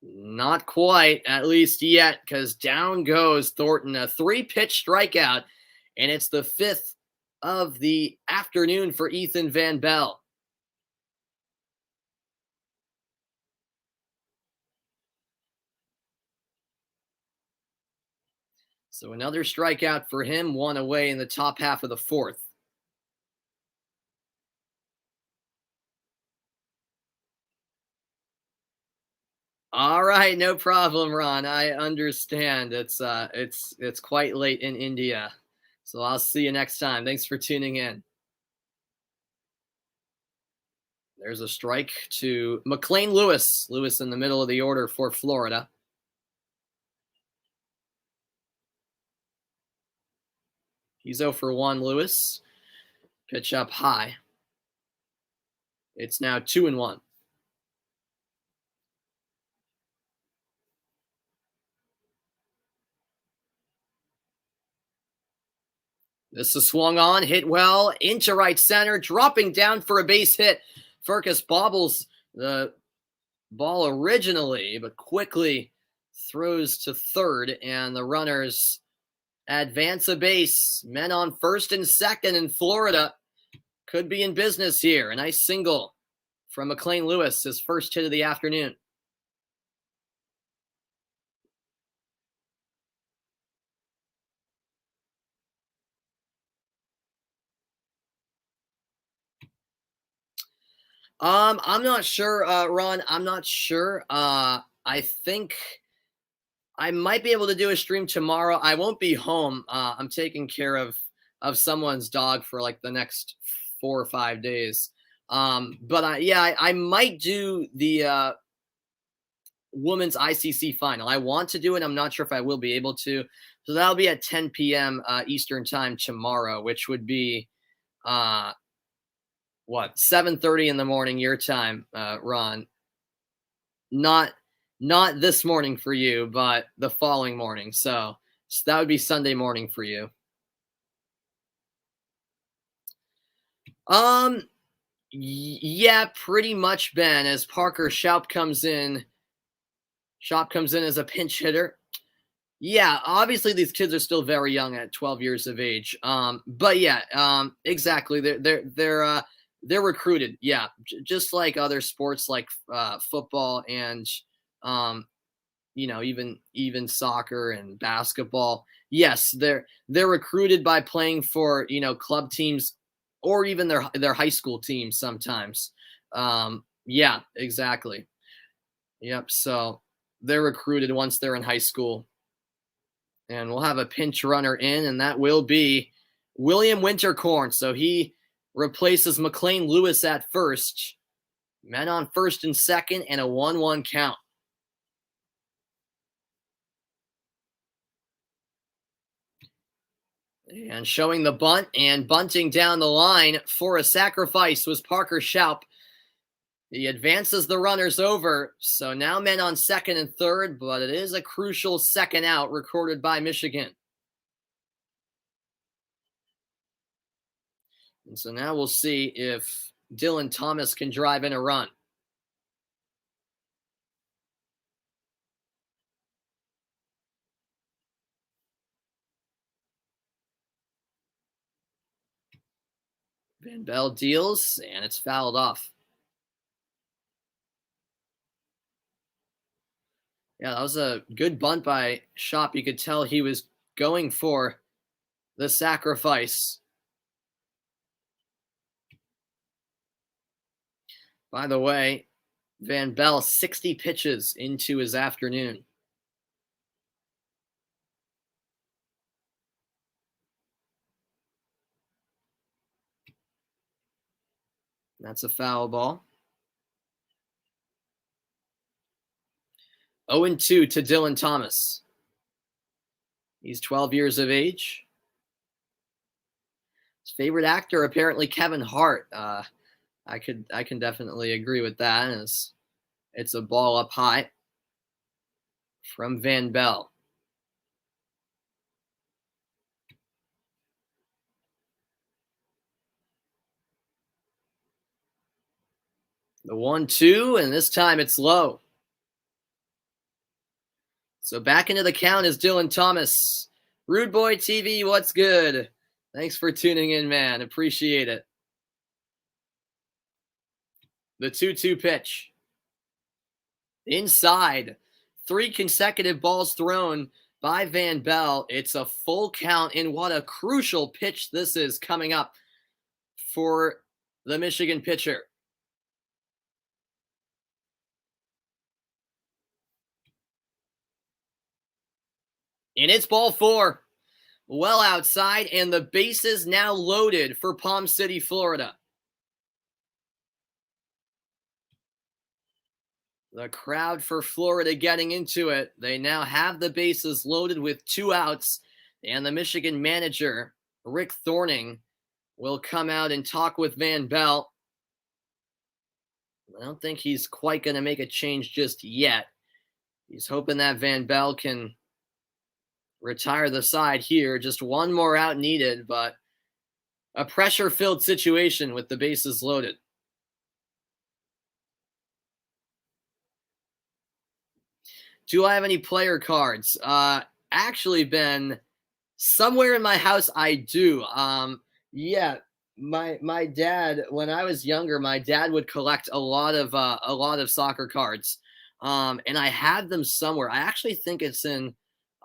Not quite, at least yet, because down goes Thornton. A 3-pitch strikeout, and it's the 5th of the afternoon for Ethan Van Bell. So another strikeout for him, 1 away in the top half of the 4th. All right, no problem, Ron. I understand. It's quite late in India. So I'll see you next time. Thanks for tuning in. There's a strike to McLean Lewis. Lewis in the middle of the order for Florida. He's 0 for 1, Lewis. Pitch up high. It's now 2-1. This is swung on, hit well, into right center, dropping down for a base hit. Ferkus bobbles the ball originally, but quickly throws to third, and the runners advance a base. Men on first and second, and Florida could be in business here. A nice single from McLean Lewis, his first hit of the afternoon. I'm not sure, Ron. I'm not sure. I think I might be able to do a stream tomorrow. I won't be home. I'm taking care of someone's dog for like the next 4 or 5 days. But I might do the women's ICC final. I want to do it. I'm not sure if I will be able to. So that'll be at 10 p.m. Eastern time tomorrow, which would be 7:30 in the morning your time, Ron. Not this morning for you, but the following morning. So that would be Sunday morning for you. Yeah, pretty much, Ben, as Parker Schaup comes in. Schaup comes in as a pinch hitter. Yeah, obviously these kids are still very young at 12 years of age. But yeah, exactly. They're recruited. Yeah, just like other sports like football and even soccer and basketball. Yes, they're recruited by playing for, club teams or even their high school teams sometimes. Yeah, exactly. Yep. So they're recruited once they're in high school. And we'll have a pinch runner in, and that will be William Winterkorn. So he replaces McLean Lewis at first. Men on first and second, and a 1-1 count. And showing the bunt and bunting down the line for a sacrifice was Parker Schaup. He advances the runners over. So now men on second and third, but it is a crucial second out recorded by Michigan. And so now we'll see if Dylan Thomas can drive in a run. Van Bell deals, and it's fouled off. Yeah, that was a good bunt by Schaup. You could tell he was going for the sacrifice. By the way, Van Bell 60 pitches into his afternoon. That's a foul ball. 0-2 to Dylan Thomas. He's 12 years of age. His favorite actor, apparently Kevin Hart. I can definitely agree with that. It's a ball up high from Van Bell. The 1-2, and this time it's low. So back into the count is Dylan Thomas. Rude Boy TV, what's good? Thanks for tuning in, man. Appreciate it. The 2-2 pitch. Inside. 3 consecutive balls thrown by Van Bell. It's a full count, and what a crucial pitch this is coming up for the Michigan pitcher. And it's ball 4. Well outside, and the bases now loaded for Palm City, Florida. The crowd for Florida getting into it. They now have the bases loaded with 2 outs, and the Michigan manager, Rick Thorning, will come out and talk with Van Bell. I don't think he's quite going to make a change just yet. He's hoping that Van Bell can retire the side here. Just 1 more out needed, but a pressure-filled situation with the bases loaded. Do I have any player cards? Actually, Ben, somewhere in my house I do. Yeah, my dad, when I was younger, my dad would collect a lot of soccer cards. And I had them somewhere. I actually think it's in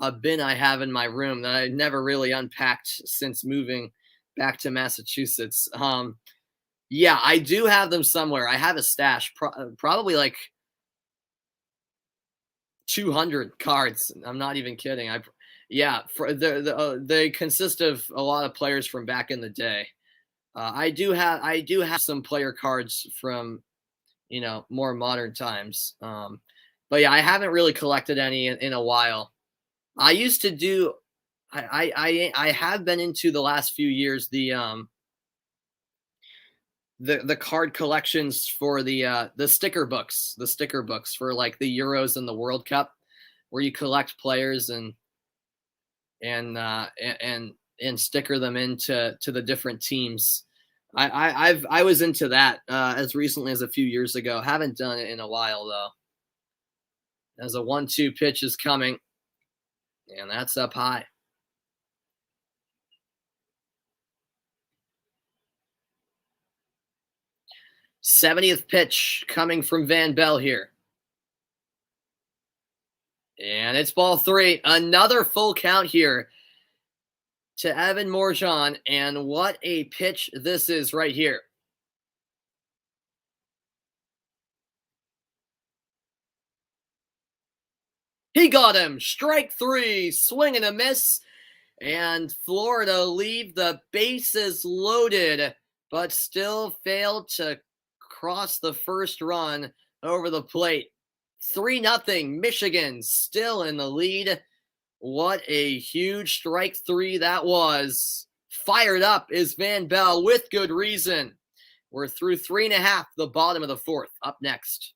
a bin I have in my room that I never really unpacked since moving back to Massachusetts. Yeah, I do have them somewhere. I have a stash, probably like 200 cards. I'm not even kidding. They consist of a lot of players from back in the day. I do have some player cards from, more modern times. But yeah, I haven't really collected any in a while. I used to do. I have been into the last few years the card collections for the sticker books, for like the Euros and the World Cup, where you collect players and sticker them into the different teams. I was into that as recently as a few years ago. Haven't done it in a while though. As a 1-2 pitch is coming, and that's up high. 70th pitch coming from Van Bell here. And it's ball 3. Another full count here to Evan Morjan. And what a pitch this is right here. He got him. Strike 3. Swing and a miss. And Florida leave the bases loaded, but still failed to cross the first run over the plate. 3-0. Michigan still in the lead. What a huge strike 3 that was. Fired up is Van Bell with good reason. We're through 3.5, the bottom of the 4th. Up next.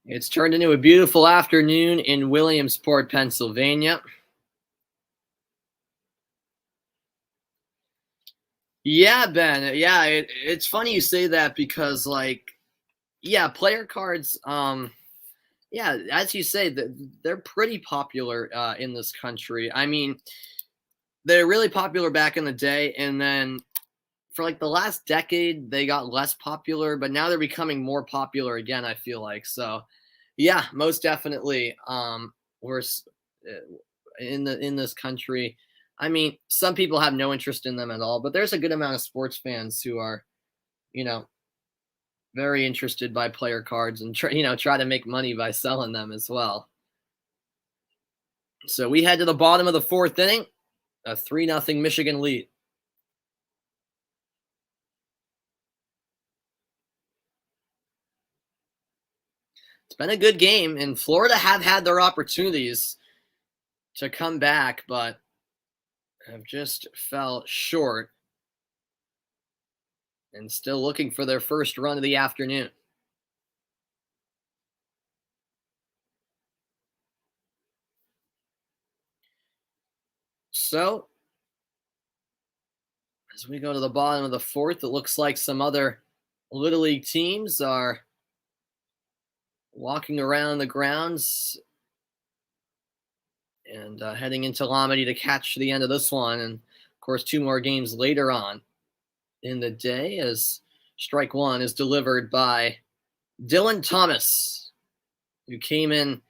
It's turned into a beautiful afternoon in Williamsport, Pennsylvania. Yeah, Ben. Yeah, it's funny you say that because, like, yeah, player cards, yeah, as you say, they're pretty popular in this country. I mean, they're really popular back in the day, and then for like the last decade, they got less popular, but now they're becoming more popular again, I feel like. So, yeah, most definitely. We're in this country. I mean, some people have no interest in them at all, but there's a good amount of sports fans who are, you know, very interested by player cards and try to make money by selling them as well. So we head to the bottom of the 4th inning, a 3-0 Michigan lead. It's been a good game, and Florida have had their opportunities to come back, but have just fell short and still looking for their first run of the afternoon. So, as we go to the bottom of the 4th, it looks like some other Little League teams are walking around the grounds and heading into Lomity to catch the end of this one. And, of course, 2 more games later on in the day as strike 1 is delivered by Dylan Thomas, who came in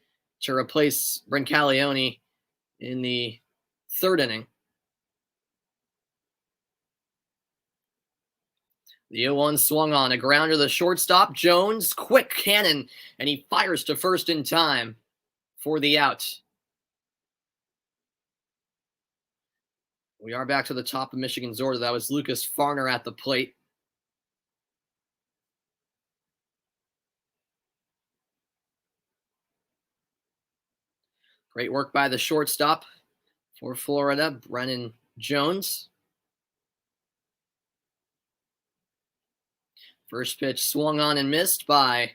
to replace Brancaleone in the 3rd inning. The 0-1 swung on, a grounder to the shortstop. Jones, quick cannon, and he fires to first in time for the out. We are back to the top of Michigan's order. That was Lucas Farner at the plate. Great work by the shortstop for Florida, Brennan Jones. First pitch swung on and missed by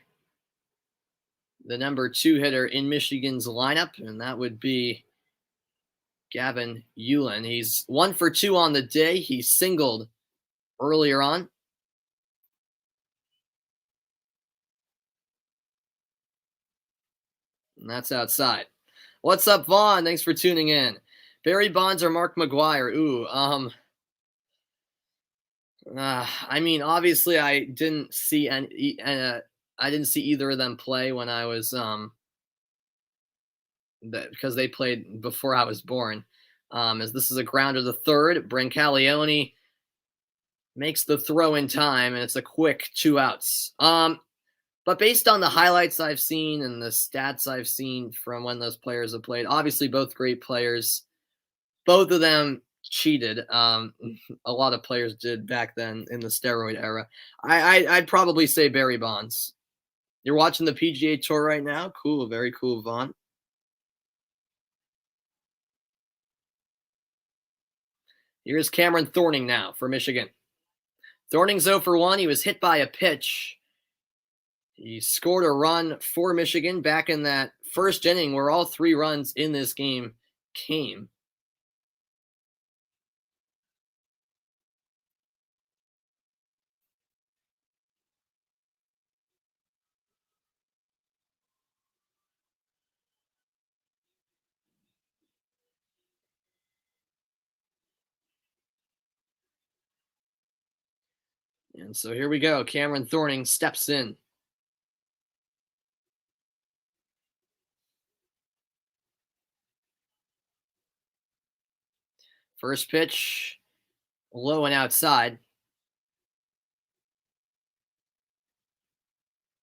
the number 2 hitter in Michigan's lineup, and that would be Gavin Yulin. He's 1 for 2 on the day. He singled earlier on. And that's outside. What's up, Vaughn? Thanks for tuning in. Barry Bonds or Mark McGwire? Ooh, I mean, obviously, I didn't see either of them play when I was because they played before I was born. As this is a grounder the third, Brancaleone makes the throw in time, and it's a quick 2 outs. But based on the highlights I've seen and the stats I've seen from when those players have played, obviously both great players. Both of them cheated. A lot of players did back then in the steroid era. I'd probably say Barry Bonds. You're watching the PGA Tour right now? Cool, very cool, Vaughn. Here's Cameron Thorning now for Michigan. Thorning's 0 for 1. He was hit by a pitch. He scored a run for Michigan back in that first inning where all 3 runs in this game came. And so here we go. Cameron Thorning steps in. First pitch, low and outside.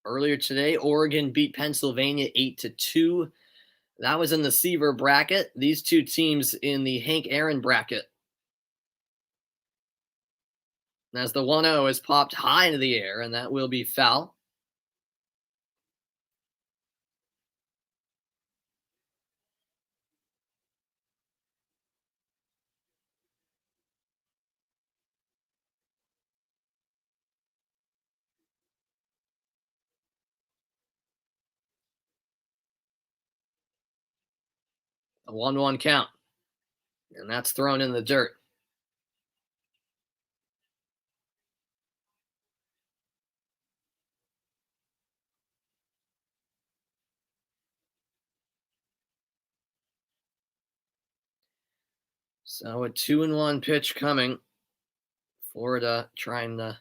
Earlier today, Oregon beat Pennsylvania 8-2. That was in the Seaver bracket. These 2 teams in the Hank Aaron bracket. As the 1-0 is popped high into the air, and that will be foul. A 1-1 count. And that's thrown in the dirt. So a 2-1 pitch coming. Florida trying to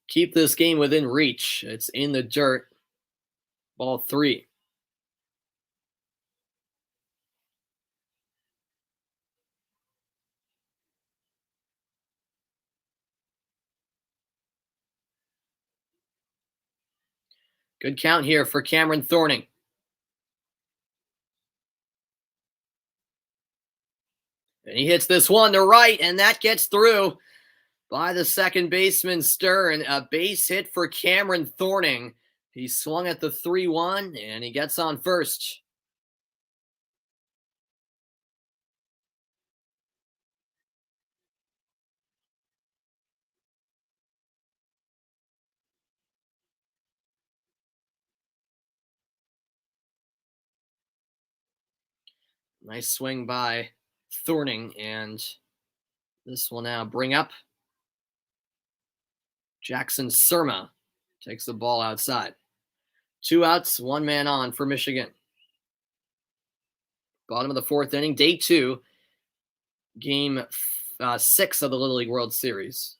keep this game within reach. It's in the dirt. Ball 3. Good count here for Cameron Thorning. And he hits this one to right, and that gets through by the second baseman Stern. A base hit for Cameron Thorning. He swung at the 3-1, and he gets on first. Nice swing by Thorning, and this will now bring up Jackson Surma. Takes the ball outside. 2 outs, 1 man on for Michigan. Bottom of the 4th inning, day 2, game 6 of the Little League World Series.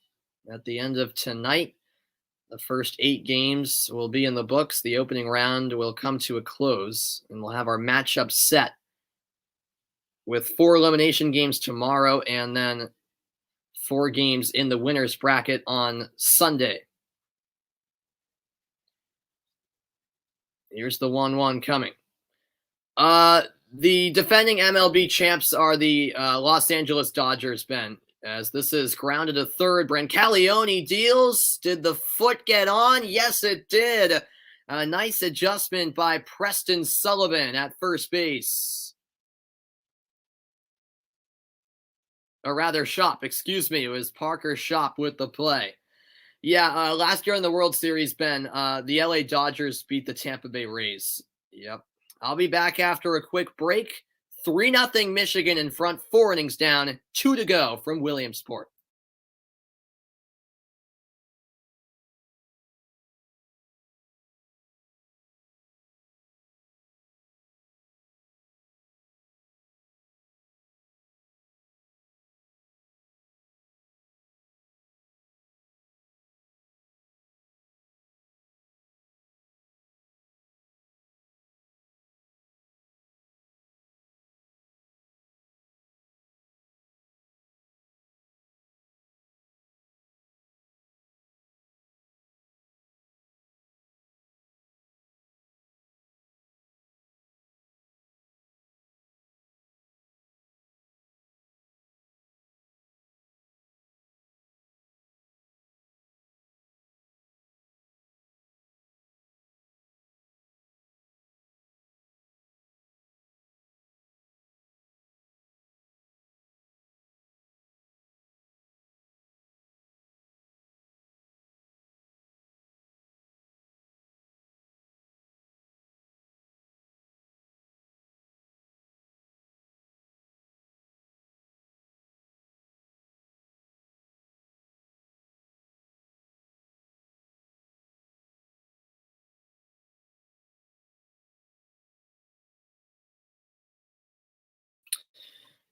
At the end of tonight, the first 8 games will be in the books. The opening round will come to a close, and we'll have our matchup set with 4 elimination games tomorrow and then 4 games in the winner's bracket on Sunday. Here's the 1-1 coming. The defending MLB champs are the Los Angeles Dodgers, Ben. As this is grounded to third. Brancaleone deals. Did the foot get on? Yes, it did. A nice adjustment by Preston Sullivan at first base. Or rather, Shop. Excuse me. It was Parker Shop with the play. Yeah, last year in the World Series, Ben, the LA Dodgers beat the Tampa Bay Rays. Yep. I'll be back after a quick break. 3-0 Michigan in front, 4 innings down, 2 to go from Williamsport.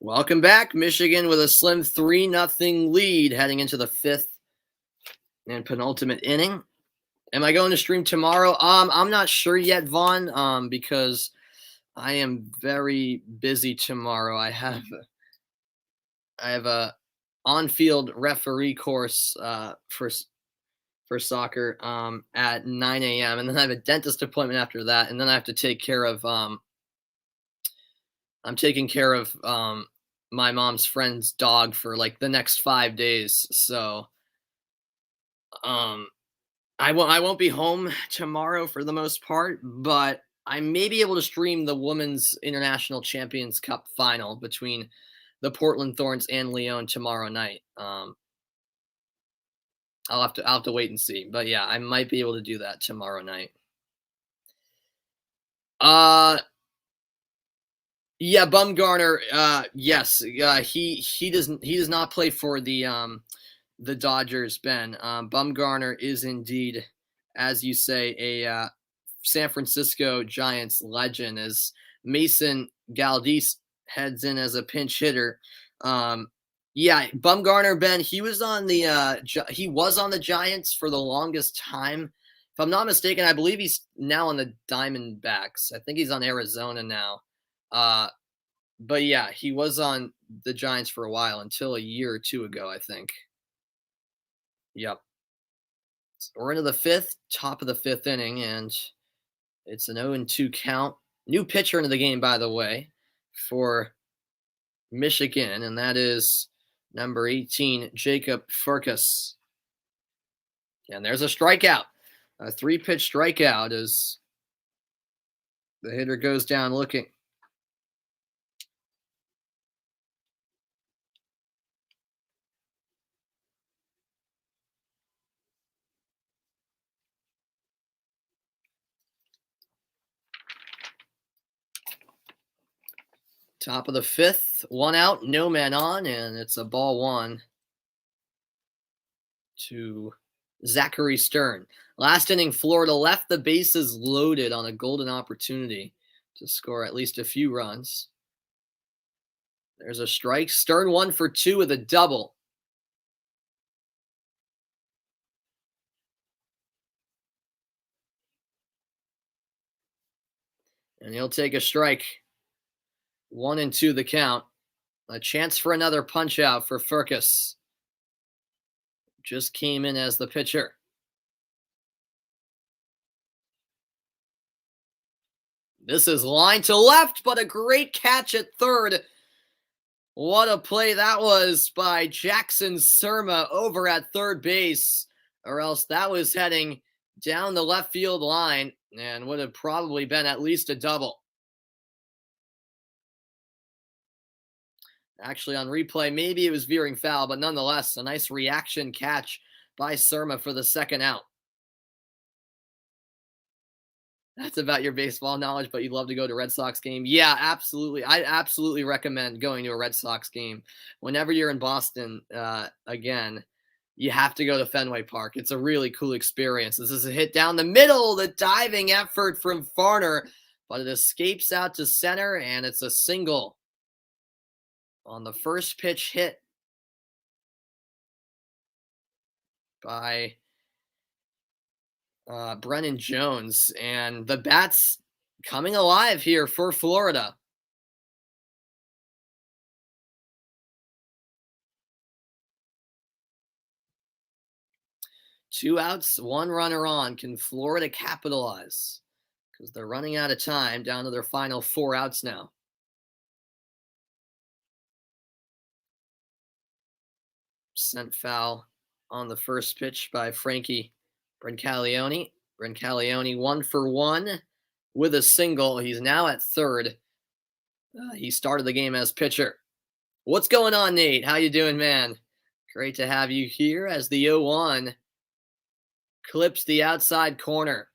Welcome back. Michigan with a slim 3-0 lead heading into the 5th and penultimate inning. Am I going to stream tomorrow? I'm not sure yet, Vaughn, because I am very busy tomorrow. I have a on-field referee course for soccer at 9 a.m. and then I have a dentist appointment after that, and then I have to take care of I'm taking care of my mom's friend's dog for like the next 5 days. So I won't be home tomorrow for the most part, but I may be able to stream the Women's International Champions Cup final between the Portland Thorns and Lyon tomorrow night. I'll have to wait and see, but yeah, I might be able to do that tomorrow night. Yeah, Bumgarner. Yes, he does not play for the Dodgers, Ben. Bumgarner is indeed, as you say, a San Francisco Giants legend. As Mason Galdice heads in as a pinch hitter. Yeah, Bumgarner, Ben. He was on the Giants for the longest time. If I'm not mistaken, I believe he's now on the Diamondbacks. I think he's on Arizona now. But yeah, he was on the Giants for a while until a year or two ago, I think. Yep. So we're into the 5th, top of the 5th inning, and it's an 0-2 count. New pitcher into the game, by the way, for Michigan, and that is number 18, Jacob Ferkus. And there's a strikeout. A 3-pitch strikeout as the hitter goes down looking. Top of the 5th, 1 out, no man on, and it's a ball 1 to Zachary Stern. Last inning, Florida left the bases loaded on a golden opportunity to score at least a few runs. There's a strike. Stern 1 for 2 with a double. And he'll take a strike. 1-2 the count. A chance for another punch out for Ferkus. Just came in as the pitcher. This is line to left, but a great catch at third. What a play that was by Jackson Surma over at third base, or else that was heading down the left field line and would have probably been at least a double. Actually, on replay, maybe it was veering foul, but nonetheless, a nice reaction catch by Surma for the second out. That's about your baseball knowledge, but you'd love to go to a Red Sox game. Yeah, absolutely. I absolutely recommend going to a Red Sox game. Whenever you're in Boston, again, you have to go to Fenway Park. It's a really cool experience. This is a hit down the middle, the diving effort from Farner, but it escapes out to center, and it's a single on the first pitch hit by Brennan Jones, and the bats coming alive here for Florida. Two outs, one runner on. Can Florida capitalize? Because they're running out of time, down to their final 4 outs now. Sent foul on the first pitch by Frankie Brancaleone. Brancaleone 1 for 1 with a single. He's now at third. He started the game as pitcher. What's going on, Nate? How you doing, man? Great to have you here as the 0-1 clips the outside corner.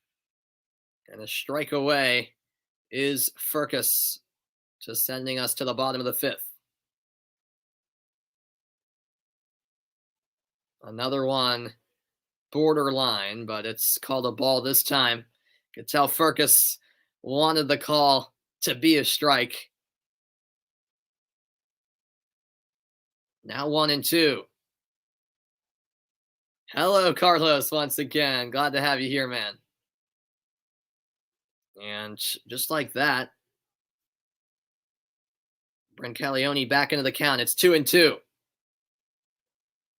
And a strike away is Ferkus, just sending us to the bottom of the 5th. Another one, borderline, but it's called a ball this time. You could tell Ferkus wanted the call to be a strike. Now 1-2. Hello, Carlos, once again. Glad to have you here, man. And just like that, Brancaleone back into the count. It's 2-2.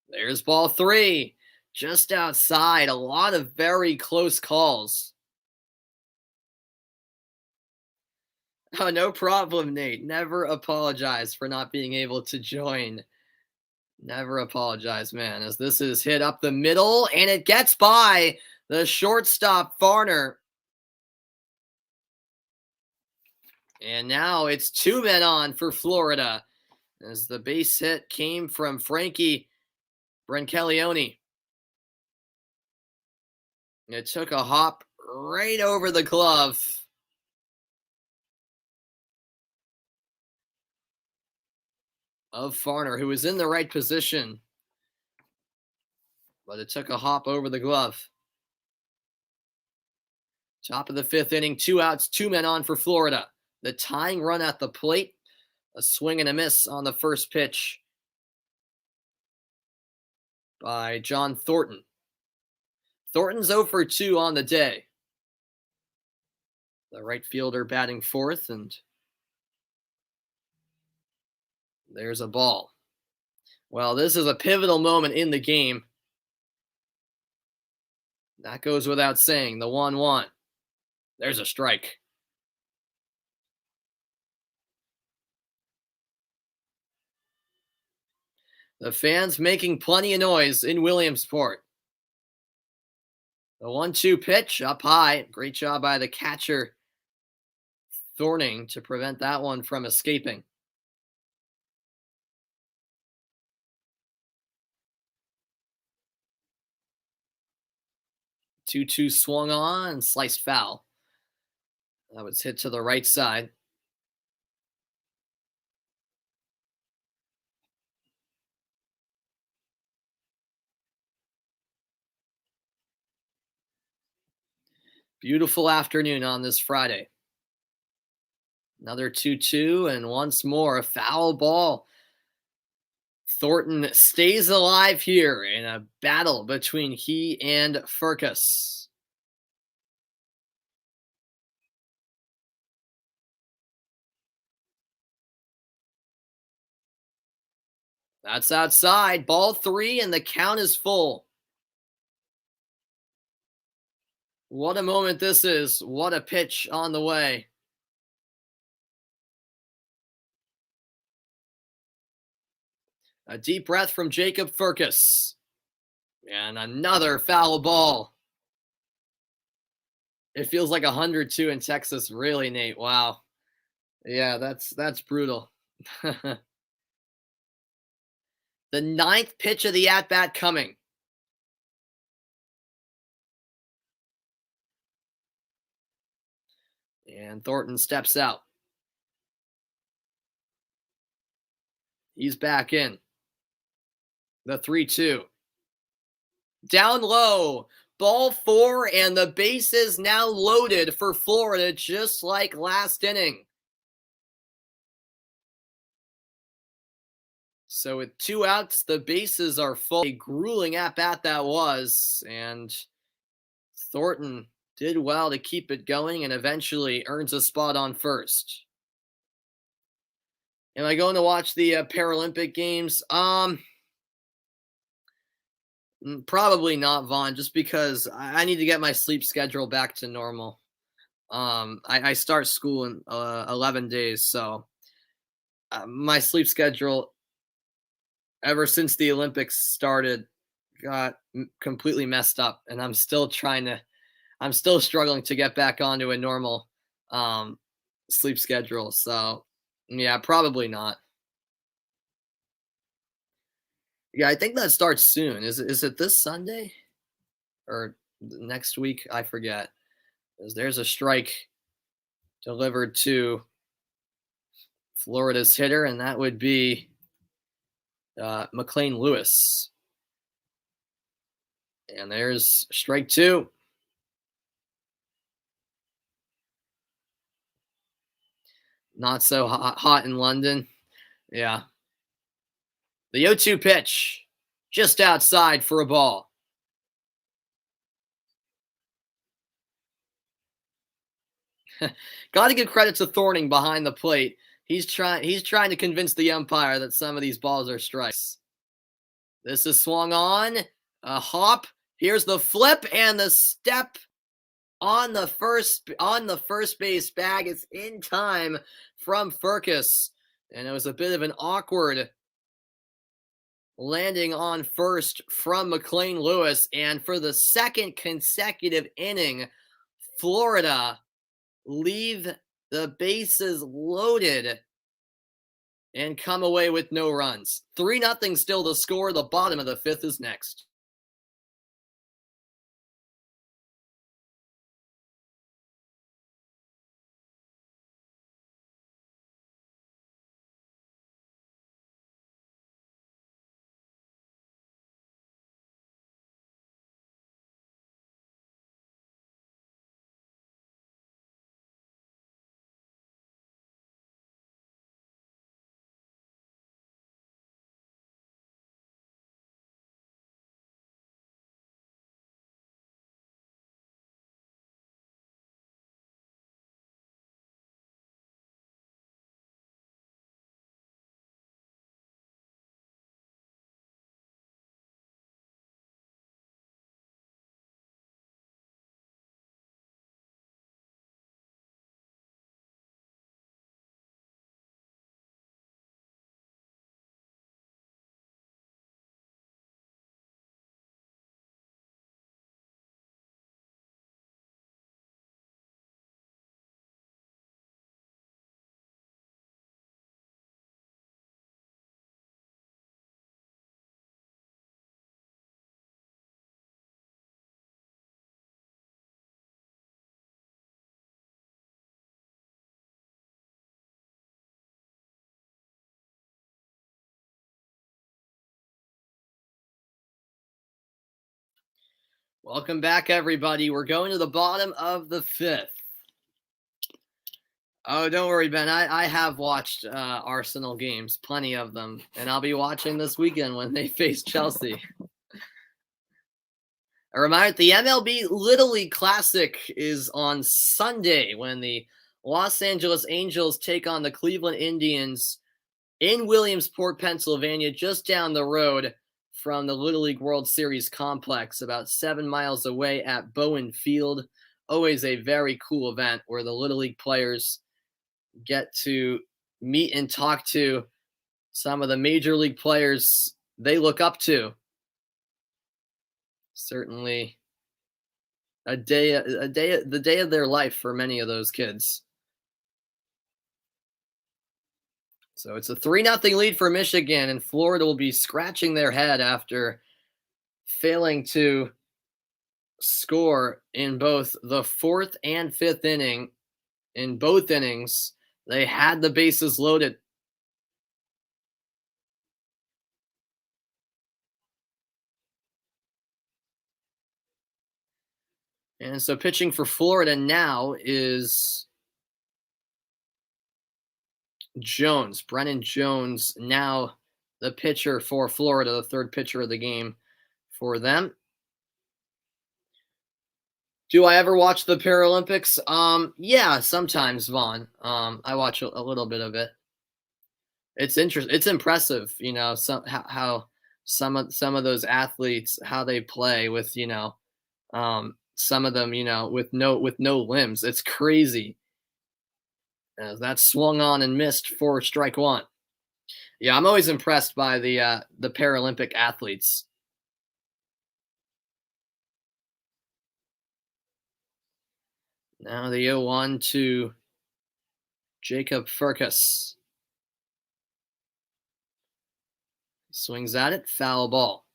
There's ball 3. Just outside. A lot of very close calls. Oh, no problem, Nate. Never apologize for not being able to join. Never apologize, man, as this is hit up the middle, and it gets by the shortstop, Farner. And now it's 2 men on for Florida, as the base hit came from Frankie Brancaleone. It took a hop right over the glove. Of Farner, who was in the right position, but it took a hop over the glove. Top of the 5th inning, 2 outs, 2 men on for Florida. The tying run at the plate, a swing and a miss on the first pitch by John Thornton. Thornton's 0 for 2 on the day. The right fielder batting 4th, and there's a ball. Well, this is a pivotal moment in the game. That goes without saying. The 1-1. There's a strike. The fans making plenty of noise in Williamsport. The 1-2 pitch up high. Great job by the catcher, Thorning, to prevent that one from escaping. Two swung on and sliced foul. That was hit to the right side. Beautiful afternoon on this Friday. Another 2-2, and once more a foul ball. Thornton stays alive here in a battle between he and Ferkus. That's outside. Ball 3, and the count is full. What a moment this is. What a pitch on the way. A deep breath from Jacob Ferkus. And another foul ball. It feels like 102 in Texas, really, Nate. Wow. Yeah, that's brutal. The 9th pitch of the at-bat coming. And Thornton steps out. He's back in. The 3-2. Down low. Ball 4, and the base is now loaded for Florida, just like last inning. So with 2 outs, the bases are full. A grueling at-bat that was, and Thornton did well to keep it going and eventually earns a spot on first. Am I going to watch the Paralympic Games? Probably not, Vaughn, just because I need to get my sleep schedule back to normal. I start school in 11 days, so my sleep schedule ever since the Olympics started got completely messed up, and I'm still struggling to get back onto a normal sleep schedule. So yeah, probably not. Yeah, I think that starts soon. Is it this Sunday or next week? I forget. There's a strike delivered to Florida's hitter, and that would be McLean Lewis. And there's strike 2. Not so hot in London. Yeah. The 0-2 pitch, just outside for a ball. Got to give credit to Thorning behind the plate. He's trying to convince the umpire that some of these balls are strikes. This is swung on. A hop. Here's the flip and the step on the first base bag. It's in time from Ferkus. And it was a bit of an awkward landing on first from McLean Lewis. And for the second consecutive inning, Florida leave the bases loaded and come away with no runs. 3-0 still the score. The bottom of the fifth is next. Welcome back, everybody. We're going to the bottom of the fifth. Oh, don't worry, Ben. I have watched Arsenal games, plenty of them, and I'll be watching this weekend when they face Chelsea. A reminder, the MLB Little League Classic is on Sunday when the Los Angeles Angels take on the Cleveland Indians in Williamsport, Pennsylvania, just down the road from the Little League World Series complex, about 7 miles away at Bowen Field. Always a very cool event where the Little League players get to meet and talk to some of the major league players they look up to. Certainly the day of their life for many of those kids. So it's a 3-0 lead for Michigan, and Florida will be scratching their head after failing to score in both the fourth and fifth inning. In both innings, they had the bases loaded. And so pitching for Florida now is Jones, Brennan Jones, now the pitcher for Florida, the third pitcher of the game for them. Do I ever watch the Paralympics? Yeah, sometimes, Vaughn. I watch a little bit of it. It's interesting. It's impressive, how some of those athletes, how they play with, some of them, with no limbs. It's crazy. That swung on and missed for strike one. Yeah, I'm always impressed by the Paralympic athletes. Now the 0-1 to Jacob Ferkus. Swings at it, foul ball.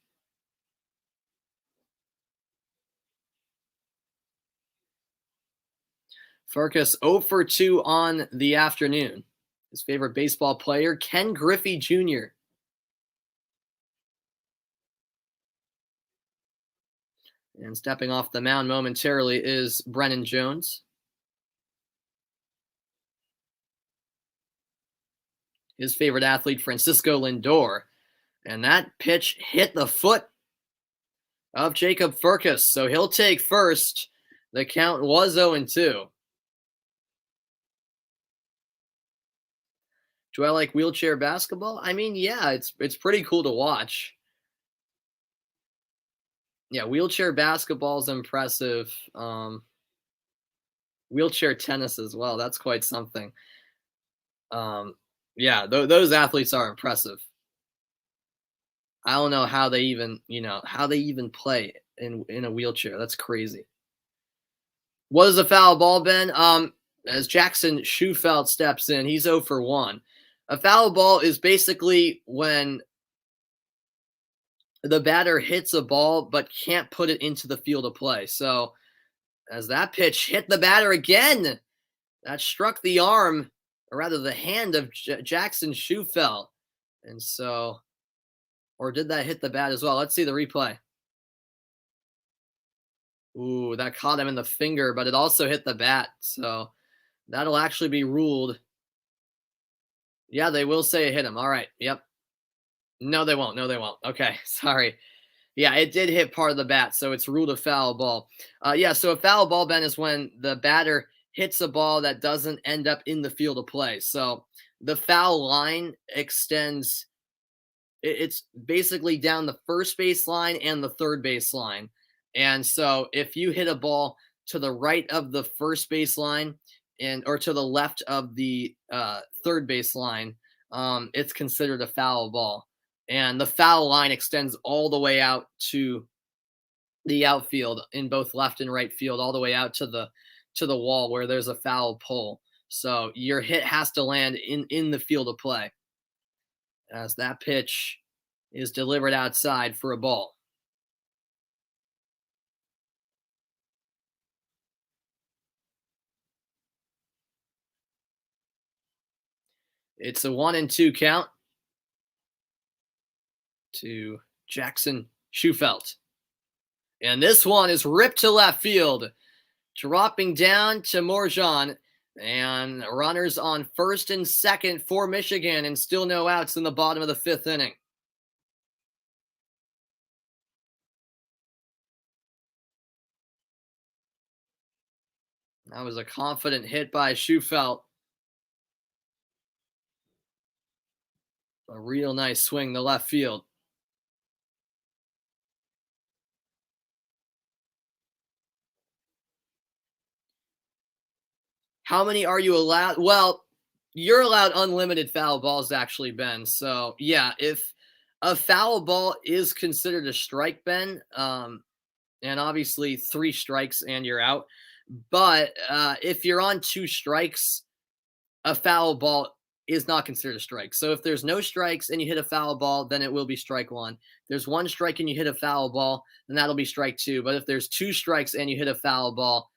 Ferkus 0 for 2 on the afternoon. His favorite baseball player, Ken Griffey Jr. And stepping off the mound momentarily is Brennan Jones. His favorite athlete, Francisco Lindor. And that pitch hit the foot of Jacob Ferkus. So he'll take first. The count was 0-2. Do I like wheelchair basketball? I mean, yeah, it's pretty cool to watch. Yeah, wheelchair basketball is impressive. Wheelchair tennis as well. That's quite something. Yeah, those athletes are impressive. I don't know how they even, play in a wheelchair. That's crazy. What is a foul ball, Ben? As Jackson Schufelt steps in, he's 0 for 1. A foul ball is basically when the batter hits a ball but can't put it into the field of play. So as that pitch hit the batter again, that struck the arm, or rather the hand of Jackson Schufelt. And so, or did that hit the bat as well? Let's see the replay. Ooh, that caught him in the finger, but it also hit the bat. So that'll actually be ruled. Yeah, they will say it hit him. All right. Yep. No, they won't. No, they won't. Okay. Sorry. Yeah, it did hit part of the bat, so it's ruled a foul ball. Yeah, so a foul ball, Ben, is when the batter hits a ball that doesn't end up in the field of play. So the foul line extends, it's basically down the first base line and the third base line. And so if you hit a ball to the right of the first base line or to the left of the third base line, it's considered a foul ball. And the foul line extends all the way out to the outfield in both left and right field, all the way out to the wall where there's a foul pole. So your hit has to land in the field of play as that pitch is delivered outside for a ball. It's a 1-2 count to Jackson Schufelt. And this one is ripped to left field, dropping down to Morjan. And runners on first and second for Michigan, and still no outs in the bottom of the 5th inning. That was a confident hit by Schufelt. A real nice swing to left field. How many are you allowed? Well, you're allowed unlimited foul balls, actually, Ben. So, yeah, if a foul ball is considered a strike, Ben, and obviously 3 strikes and you're out. But if you're on 2 strikes, a foul ball is not considered a strike. So if there's no strikes and you hit a foul ball, then it will be strike 1. If there's 1 strike and you hit a foul ball, then that'll be strike 2. But if there's 2 strikes and you hit a foul ball,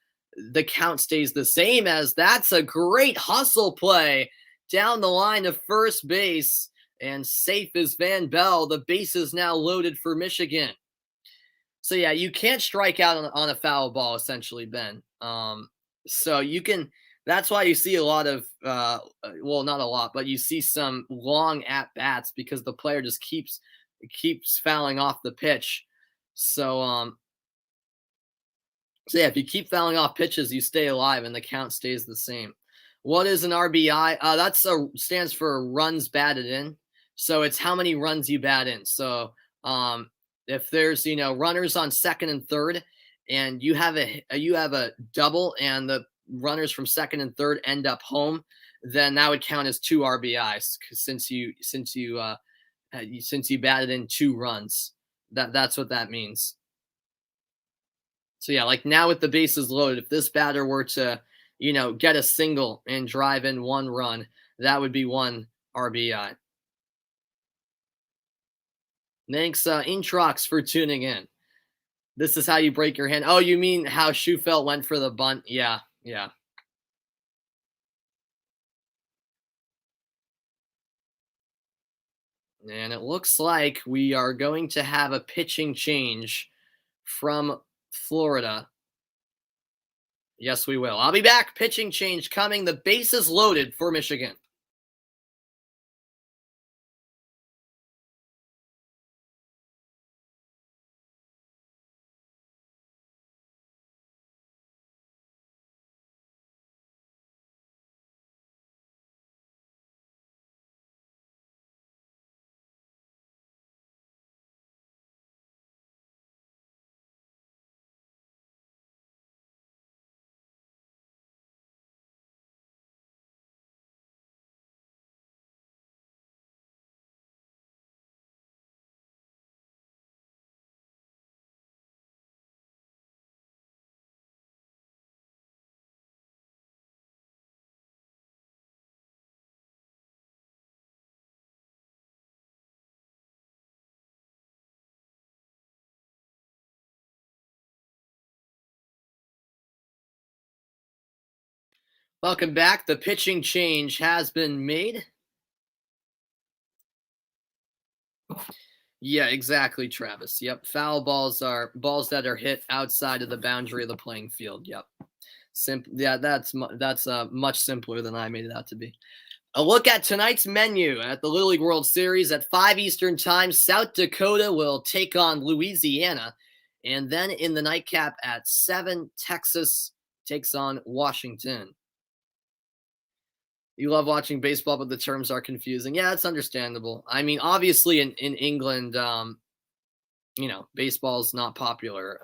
the count stays the same. As that's a great hustle play down the line of first base, and safe is Van Bell. The base is now loaded for Michigan. So yeah, you can't strike out on a foul ball, essentially, Ben. So you can. That's why you see a lot of, well, not a lot, but you see some long at bats because the player just keeps fouling off the pitch. So yeah, if you keep fouling off pitches, you stay alive and the count stays the same. What is an RBI? That's stands for runs batted in. So it's how many runs you bat in. So if there's runners on second and third, and you have a double, and the runners from second and third end up home, then that would count as 2 RBIs since you batted in 2 runs. That's what that means. So yeah, like now with the bases loaded, if this batter were to, get a single and drive in 1 run, that would be 1 RBI. Thanks, Introx, for tuning in. This is how you break your hand. Oh, you mean how Schufelt went for the bunt? Yeah. And it looks like we are going to have a pitching change from Florida. Yes, we will. I'll be back. Pitching change coming. The base is loaded for Michigan. Welcome back. The pitching change has been made. Yeah, exactly, Travis. Yep. Foul balls are balls that are hit outside of the boundary of the playing field. Yep. Yeah, that's much simpler than I made it out to be. A look at tonight's menu at the Little League World Series at 5 Eastern Time. South Dakota will take on Louisiana. And then in the nightcap at 7, Texas takes on Washington. You love watching baseball, but the terms are confusing. Yeah, it's understandable. I mean, obviously in England, baseball is not popular,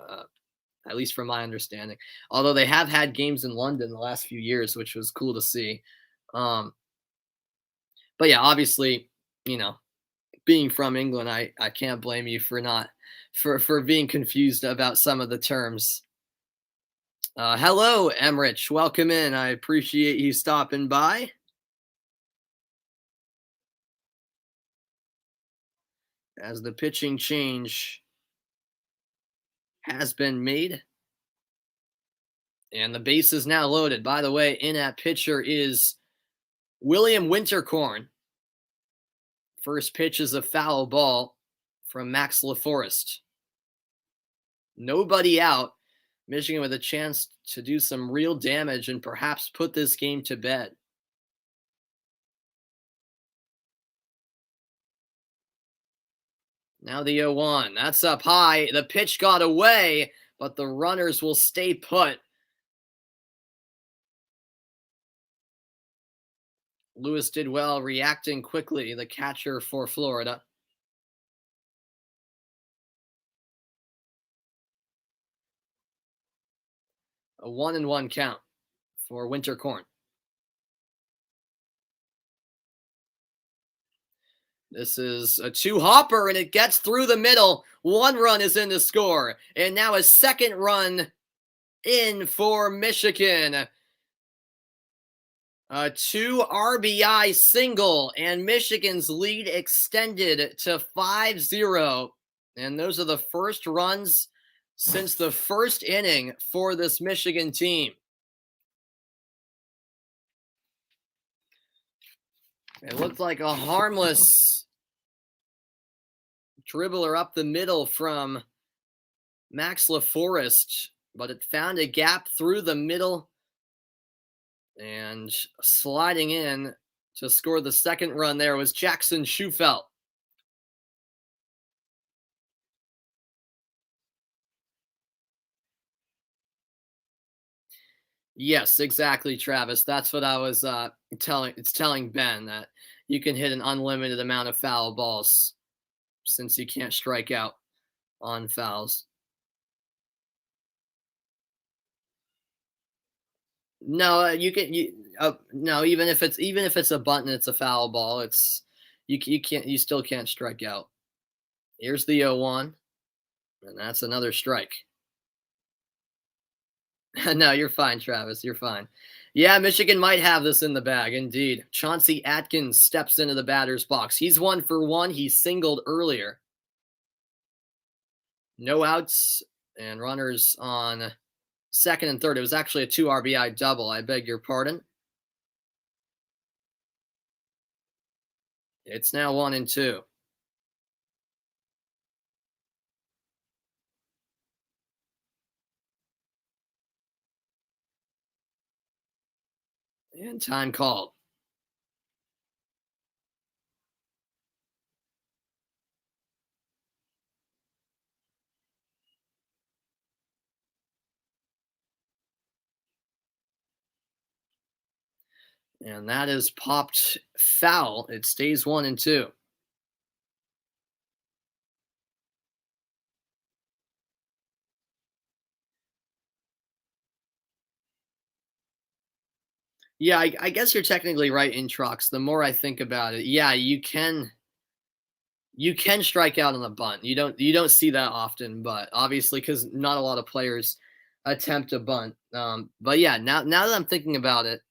at least from my understanding. Although they have had games in London the last few years, which was cool to see. But yeah, obviously, being from England, I can't blame you for not for being confused about some of the terms. Hello, Emrich. Welcome in. I appreciate you stopping by. As the pitching change has been made. And the base is now loaded. By the way, in at pitcher is William Winterkorn. First pitch is a foul ball from Max LaForest. Nobody out. Michigan with a chance to do some real damage and perhaps put this game to bed. Now the 0-1. That's up high. The pitch got away, but the runners will stay put. Lewis did well reacting quickly, the catcher for Florida. A 1-1 count for Winterkorn. This is a 2-hopper, and it gets through the middle. 1 run is in to score. And now a second run in for Michigan. A 2 RBI single, and Michigan's lead extended to 5-0. And those are the first runs since the first inning for this Michigan team. It looked like a harmless dribbler up the middle from Max LaForest, but it found a gap through the middle and sliding in to score the second run there was Jackson Schufelt. Yes, exactly, Travis. That's what I was telling Ben, that you can hit an unlimited amount of foul balls since you can't strike out on fouls. No, no. Even if it's a bunt and it's a foul ball, you still can't strike out. Here's the 0-1, and that's another strike. No, you're fine, Travis. You're fine. Yeah, Michigan might have this in the bag, indeed. Chauncey Atkins steps into the batter's box. He's 1 for 1. He singled earlier. No outs and runners on second and third. It was actually a 2 RBI double. I beg your pardon. It's now 1-2. And time called. And that is popped foul. It stays 1-2. Yeah, I guess you're technically right, Introx. The more I think about it, yeah, you can strike out on a bunt. You don't see that often, but obviously because not a lot of players attempt a bunt. But yeah, now that I'm thinking about it,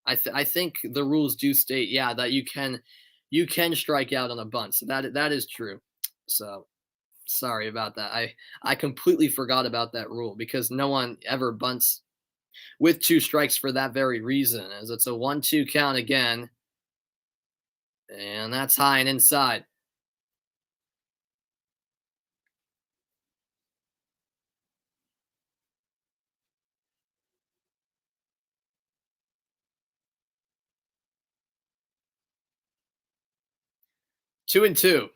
I think the rules do state, yeah, that you can strike out on a bunt. So that is true. So sorry about that. I completely forgot about that rule because no one ever bunts with 2 strikes for that very reason, as it's a 1-2 count again. And that's high and inside. Two and two.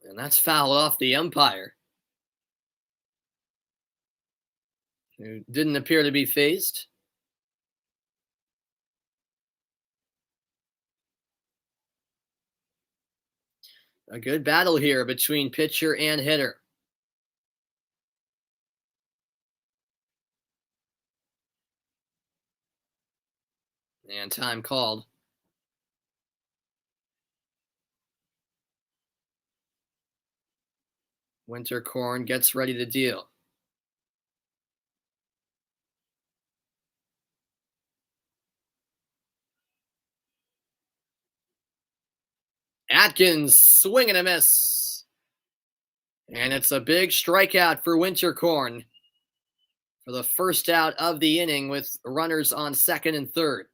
And that's fouled off the umpire, who didn't appear to be phased. A good battle here between pitcher and hitter. And time called. Winterkorn gets ready to deal. Atkins, swing and a miss. And it's a big strikeout for Winterkorn for the first out of the inning with runners on second and third.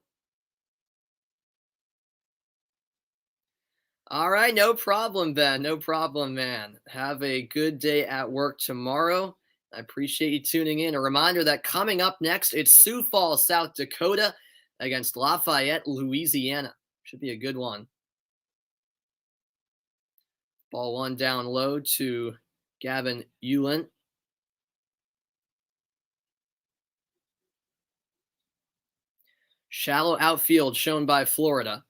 All right, no problem, Ben. No problem, man. Have a good day at work tomorrow. I appreciate you tuning in. A reminder that coming up next, it's Sioux Falls, South Dakota against Lafayette, Louisiana. Should be a good one. Ball one down low to Gavin Yulin. Shallow outfield shown by Florida.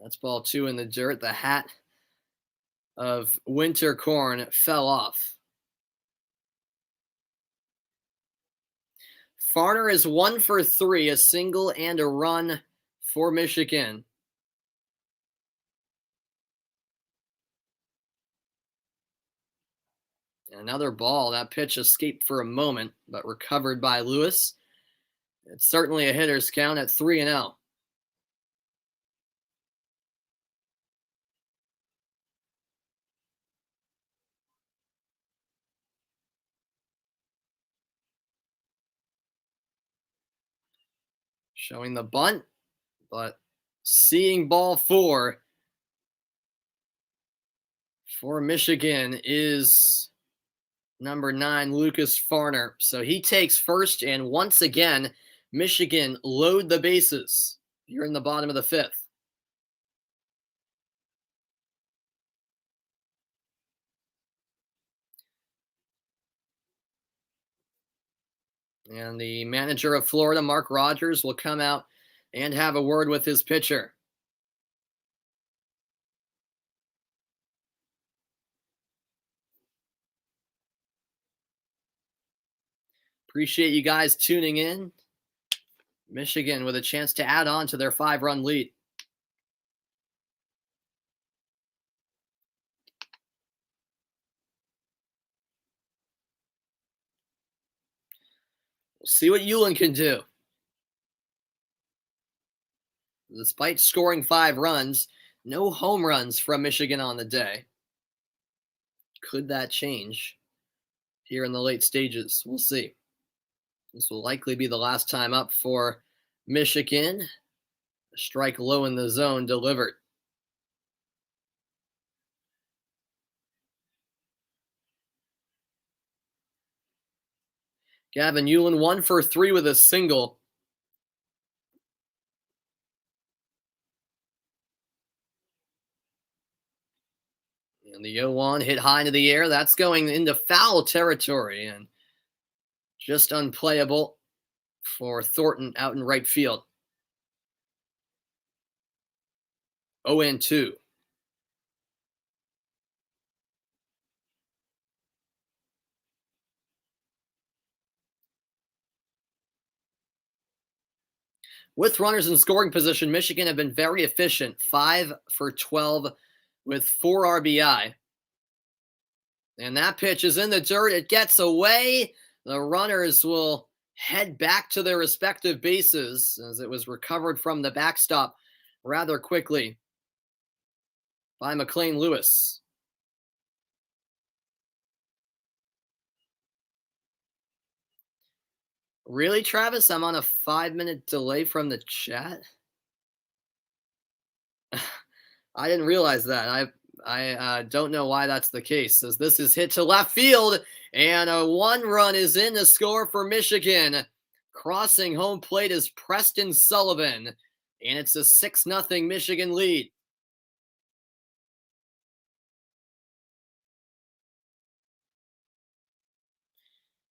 That's ball two in the dirt. The hat of Winterkorn fell off. Farner is 1 for 3, a single and a run for Michigan. Another ball. That pitch escaped for a moment, but recovered by Lewis. It's certainly a hitter's count at 3-0. Showing the bunt, but seeing ball four for Michigan is number 9, Lucas Farner. So he takes first, and once again, Michigan load the bases here in the bottom of the 5th. And the manager of Florida, Mark Rogers, will come out and have a word with his pitcher. Appreciate you guys tuning in. Michigan with a chance to add on to their 5-run lead. We'll see what Yulin can do. Despite scoring 5 runs, no home runs from Michigan on the day. Could that change here in the late stages? We'll see. This will likely be the last time up for Michigan. A strike low in the zone delivered. Gavin Yulin 1 for 3 with a single. And the 0-1 hit high into the air. That's going into foul territory and just unplayable for Thornton out in right field. 0-2. With runners in scoring position, Michigan have been very efficient. 5 for 12 with 4 RBI. And that pitch is in the dirt. It gets away. The runners will head back to their respective bases as it was recovered from the backstop rather quickly by McLean Lewis. Really, Travis? I'm on a 5-minute delay from the chat? I didn't realize that. I don't know why that's the case, as this is hit to left field, and a 1 run is in to score for Michigan. Crossing home plate is Preston Sullivan, and it's a 6-0 Michigan lead.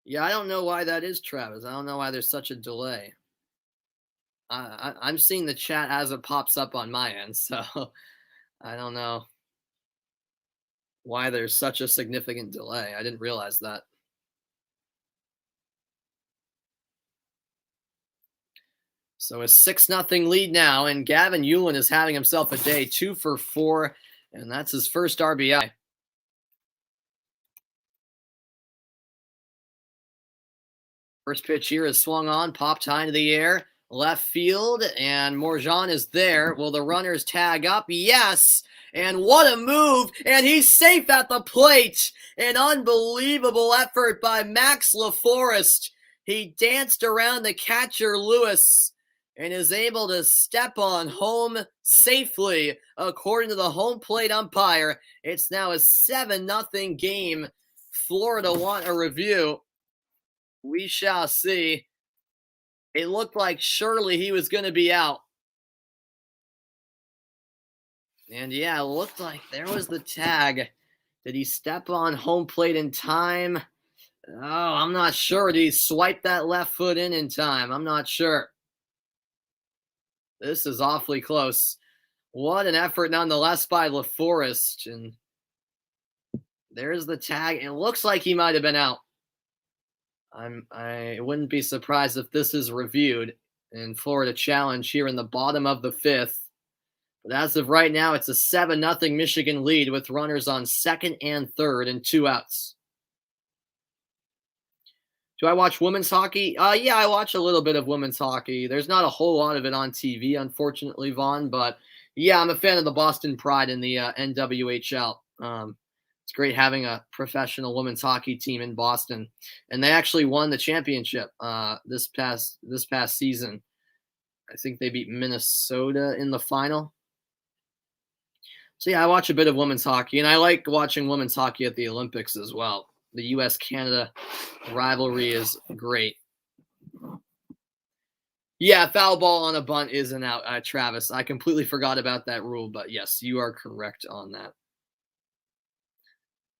Yeah, I don't know why that is, Travis. I don't know why there's such a delay. I'm seeing the chat as it pops up on my end, so I don't know why there's such a significant delay. I didn't realize that. So a 6-0 lead now, and Gavin Yulin is having himself a day, 2 for 4, and that's his first RBI. First pitch here is swung on, popped high into the air, left field, and Morjan is there. Will the runners tag up? Yes! And what a move! And he's safe at the plate! An unbelievable effort by Max LaForest. He danced around the catcher, Lewis, and is able to step on home safely, according to the home plate umpire. It's now a 7-0 game. Florida want a review. We shall see. It looked like surely he was going to be out. And yeah, it looked like there was the tag. Did he step on home plate in time? Oh, I'm not sure. Did he swipe that left foot in time? I'm not sure. This is awfully close. What an effort nonetheless by LaForest. And there's the tag. It looks like he might have been out. I wouldn't be surprised if this is reviewed in Florida Challenge here in the bottom of the 5th. But as of right now, it's a 7-0 Michigan lead with runners on second and third and 2 outs. Do I watch women's hockey? Yeah, I watch a little bit of women's hockey. There's not a whole lot of it on TV, unfortunately, Vaughn. But yeah, I'm a fan of the Boston Pride in the NWHL. It's great having a professional women's hockey team in Boston, and they actually won the championship this past season. I think they beat Minnesota in the final. So yeah, I watch a bit of women's hockey, and I like watching women's hockey at the Olympics as well. The U.S.-Canada rivalry is great. Yeah, foul ball on a bunt is an out, Travis. I completely forgot about that rule, but yes, you are correct on that.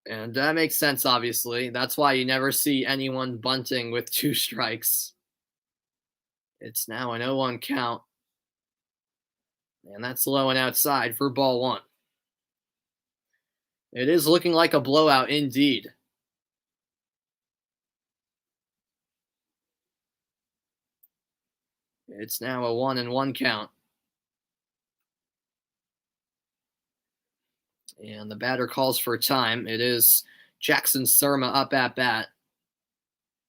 And that makes sense, obviously. That's why you never see anyone bunting with 2 strikes. It's now an 0-1 count. And that's low and outside for ball 1. It is looking like a blowout indeed. It's now a 1-1 count. And the batter calls for time. It is Jackson Surma up at bat.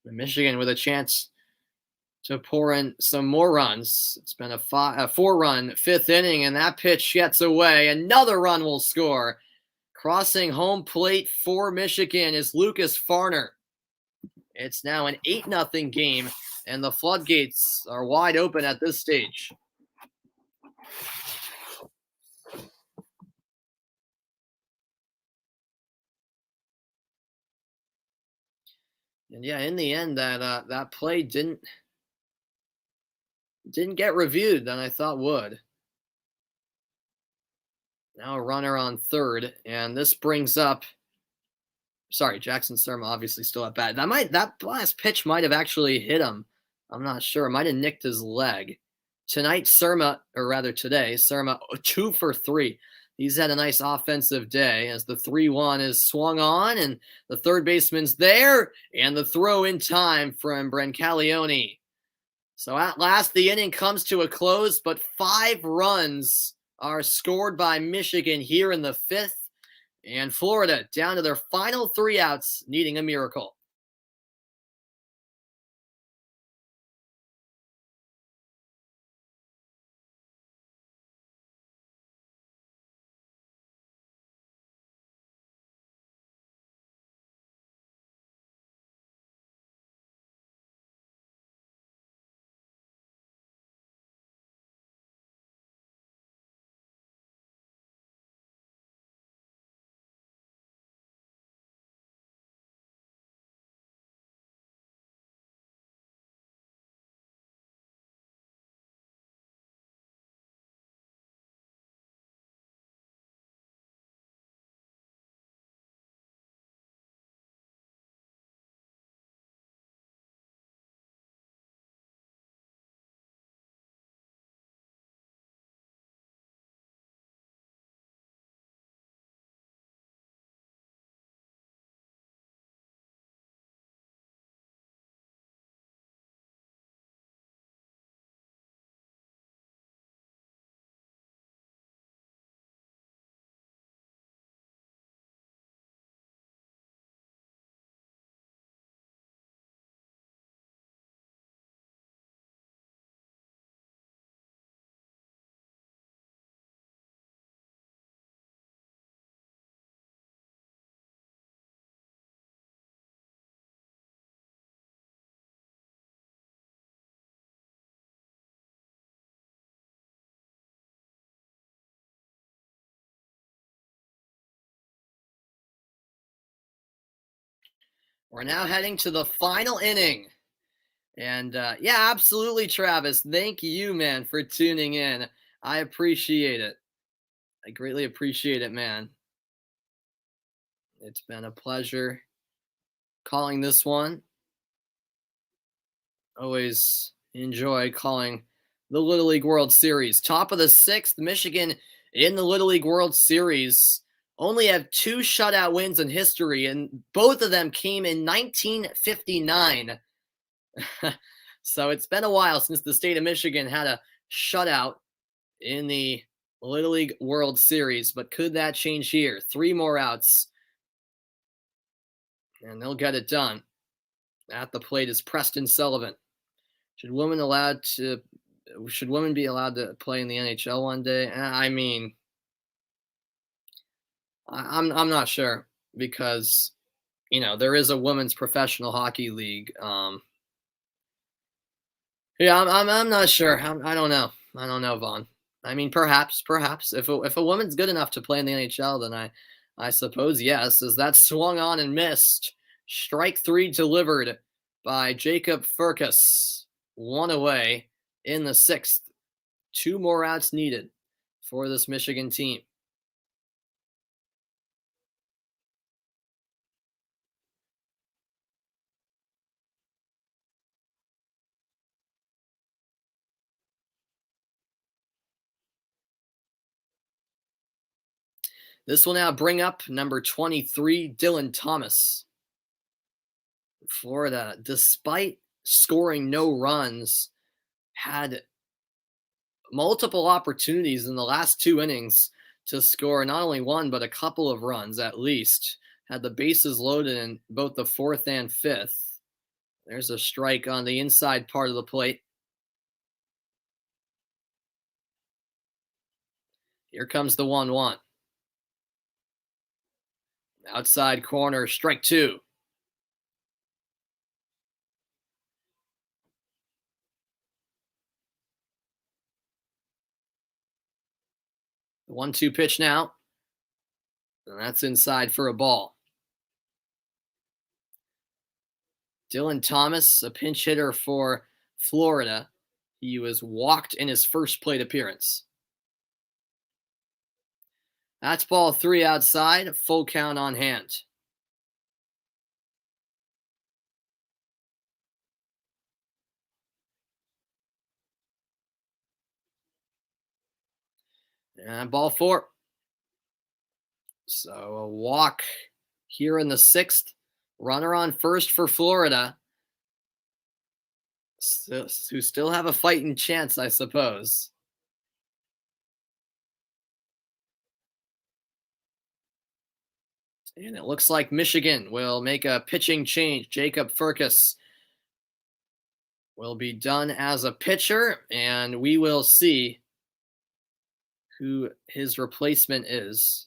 Michigan with a chance to pour in some more runs. It's been a 4-run 5th inning, and that pitch gets away. Another run will score. Crossing home plate for Michigan is Lucas Farner. It's now an 8-0 game, and the floodgates are wide open at this stage. And yeah, in the end, that play didn't get reviewed than I thought would. Now a runner on third, and this brings up. Sorry, Jackson Surma obviously still at bat. That last pitch might have actually hit him. I'm not sure. It might have nicked his leg. Today, Surma 2 for 3. He's had a nice offensive day as the 3-1 is swung on, and the third baseman's there, and the throw in time from Brancaleone. So at last, the inning comes to a close, but 5 runs are scored by Michigan here in the 5th, and Florida down to their final 3 outs, needing a miracle. We're now heading to the final inning. And yeah, absolutely, Travis. Thank you, man, for tuning in. I appreciate it. I greatly appreciate it, man. It's been a pleasure calling this one. Always enjoy calling the Little League World Series. Top of the sixth, Michigan in the Little League World Series only have 2 shutout wins in history, and both of them came in 1959. So it's been a while since the state of Michigan had a shutout in the Little League World Series, but could that change here? 3 more outs, and they'll get it done. At the plate is Preston Sullivan. Should women be allowed to play in the NHL one day? I mean, I'm not sure, because there is a women's professional hockey league. Yeah, I'm not sure. I don't know. I don't know, Vaughn. I mean, perhaps if a woman's good enough to play in the NHL, then I suppose yes. As that swung on and missed, strike 3 delivered by Jacob Ferkus. 1 away in the 6th. 2 more outs needed for this Michigan team. This will now bring up number 23, Dylan Thomas. Florida, despite scoring no runs, had multiple opportunities in the last 2 innings to score not only 1, but a couple of runs at least. Had the bases loaded in both the 4th and 5th. There's a strike on the inside part of the plate. Here comes the 1-1. Outside corner, strike 2. The 1-2 pitch now. And that's inside for a ball. Dylan Thomas, a pinch hitter for Florida. He was walked in his first plate appearance. That's ball 3 outside, full count on hand. And ball 4. So a walk here in the 6th. Runner on first for Florida. Who still have a fighting chance, I suppose. And it looks like Michigan will make a pitching change. Jacob Ferkus will be done as a pitcher, and we will see who his replacement is.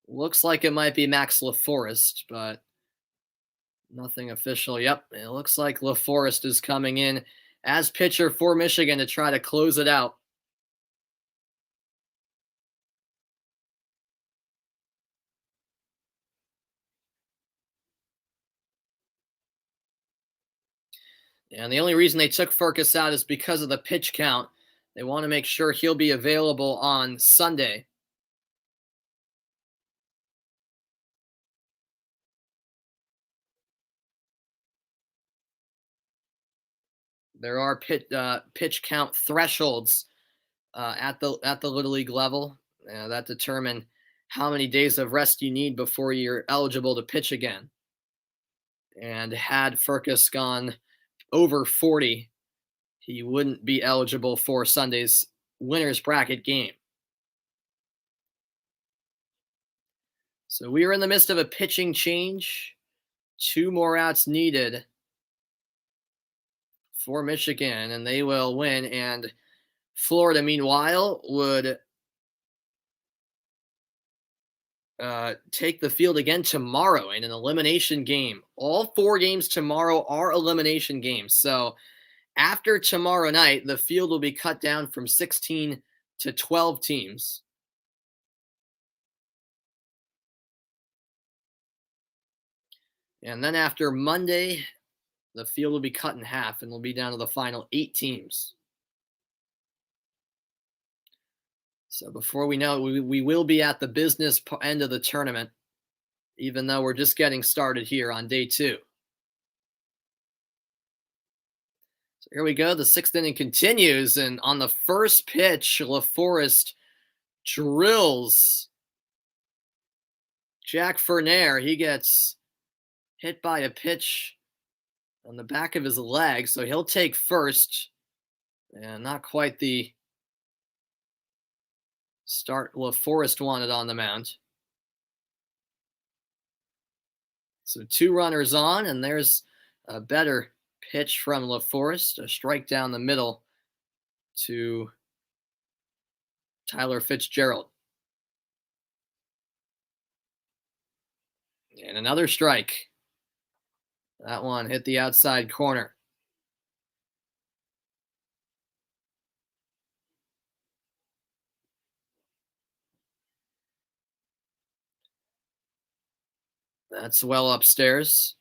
Looks like it might be Max LaForest, but nothing official. Yep, it looks like LaForest is coming in as pitcher for Michigan to try to close it out. And the only reason they took Ferkus out is because of the pitch count. They want to make sure he'll be available on Sunday. There are pitch count thresholds at the Little League level that determine how many days of rest you need before you're eligible to pitch again. And had Ferkus gone over 40, he wouldn't be eligible for Sunday's winner's bracket game. So we are in the midst of a pitching change. 2 more outs needed for Michigan, and they will win. And Florida, meanwhile, would take the field again tomorrow in an elimination game. All 4 games tomorrow are elimination games. So after tomorrow night, the field will be cut down from 16 to 12 teams. And then after Monday, the field will be cut in half and we'll be down to the final 8 teams. So before we know it, we will be at the business end of the tournament, even though we're just getting started here on day 2. So here we go. The 6th inning continues, and on the first pitch, LaForest drills Jack Ferner. He gets hit by a pitch on the back of his leg, so he'll take first. And not quite the start LaForest wanted on the mound. So 2 runners on, and there's a better pitch from LaForest, a strike down the middle to Tyler Fitzgerald. And another strike. That one hit the outside corner. That's well upstairs.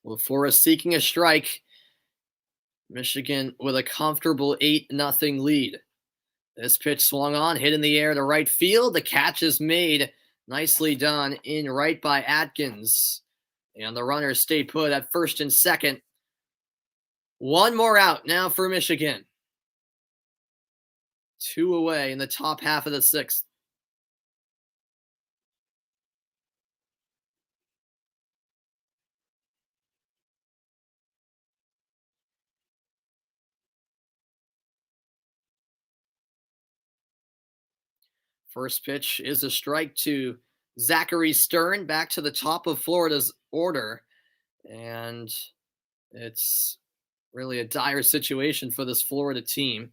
LaForest seeking a strike. Michigan with a comfortable 8-0 lead. This pitch swung on, hit in the air to right field. The catch is made. Nicely done in right by Atkins. And the runners stay put at first and second. 1 more out now for Michigan. 2 away in the top half of the 6th. First pitch is a strike to Zachary Stern, back to the top of Florida's order. And it's really a dire situation for this Florida team.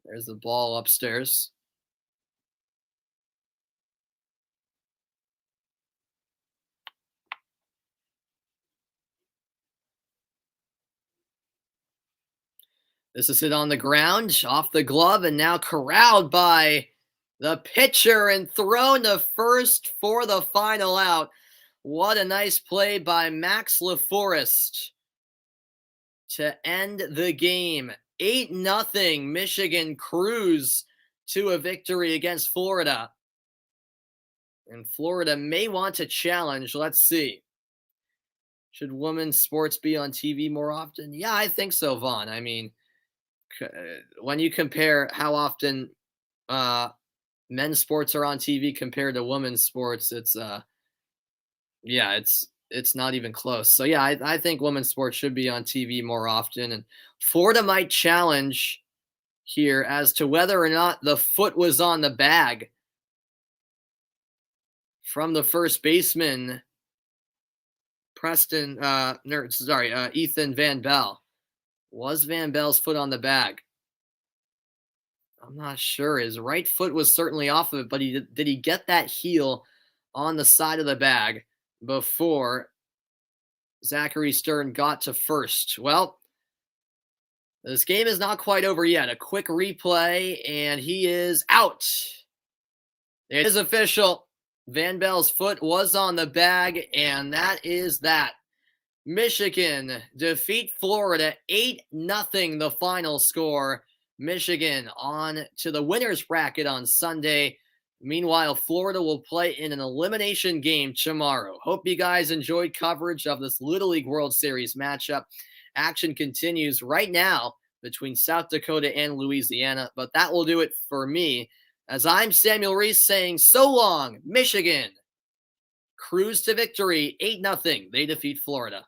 There's the ball upstairs. This is hit on the ground, off the glove, and now corralled by the pitcher and thrown to first for the final out. What a nice play by Max LaForest to end the game. 8-0. Michigan cruise to a victory against Florida. And Florida may want to challenge. Let's see. Should women's sports be on TV more often? Yeah, I think so, Vaughn. I mean, when you compare how often men's sports are on TV compared to women's sports, it's not even close. So yeah, I think women's sports should be on TV more often, and Florida might challenge here as to whether or not the foot was on the bag from the first baseman, Ethan Van Bell. Was Van Bell's foot on the bag? I'm not sure. His right foot was certainly off of it, but did he get that heel on the side of the bag before Zachary Stern got to first? Well, this game is not quite over yet. A quick replay, and he is out. It is official. Van Bell's foot was on the bag, and that is that. Michigan defeat Florida 8-0, the final score. Michigan on to the winner's bracket on Sunday. Meanwhile, Florida will play in an elimination game tomorrow. Hope you guys enjoyed coverage of this Little League World Series matchup. Action continues right now between South Dakota and Louisiana, but that will do it for me, as I'm Samuel Reese saying so long, Michigan. Cruise to victory, 8-0. They defeat Florida.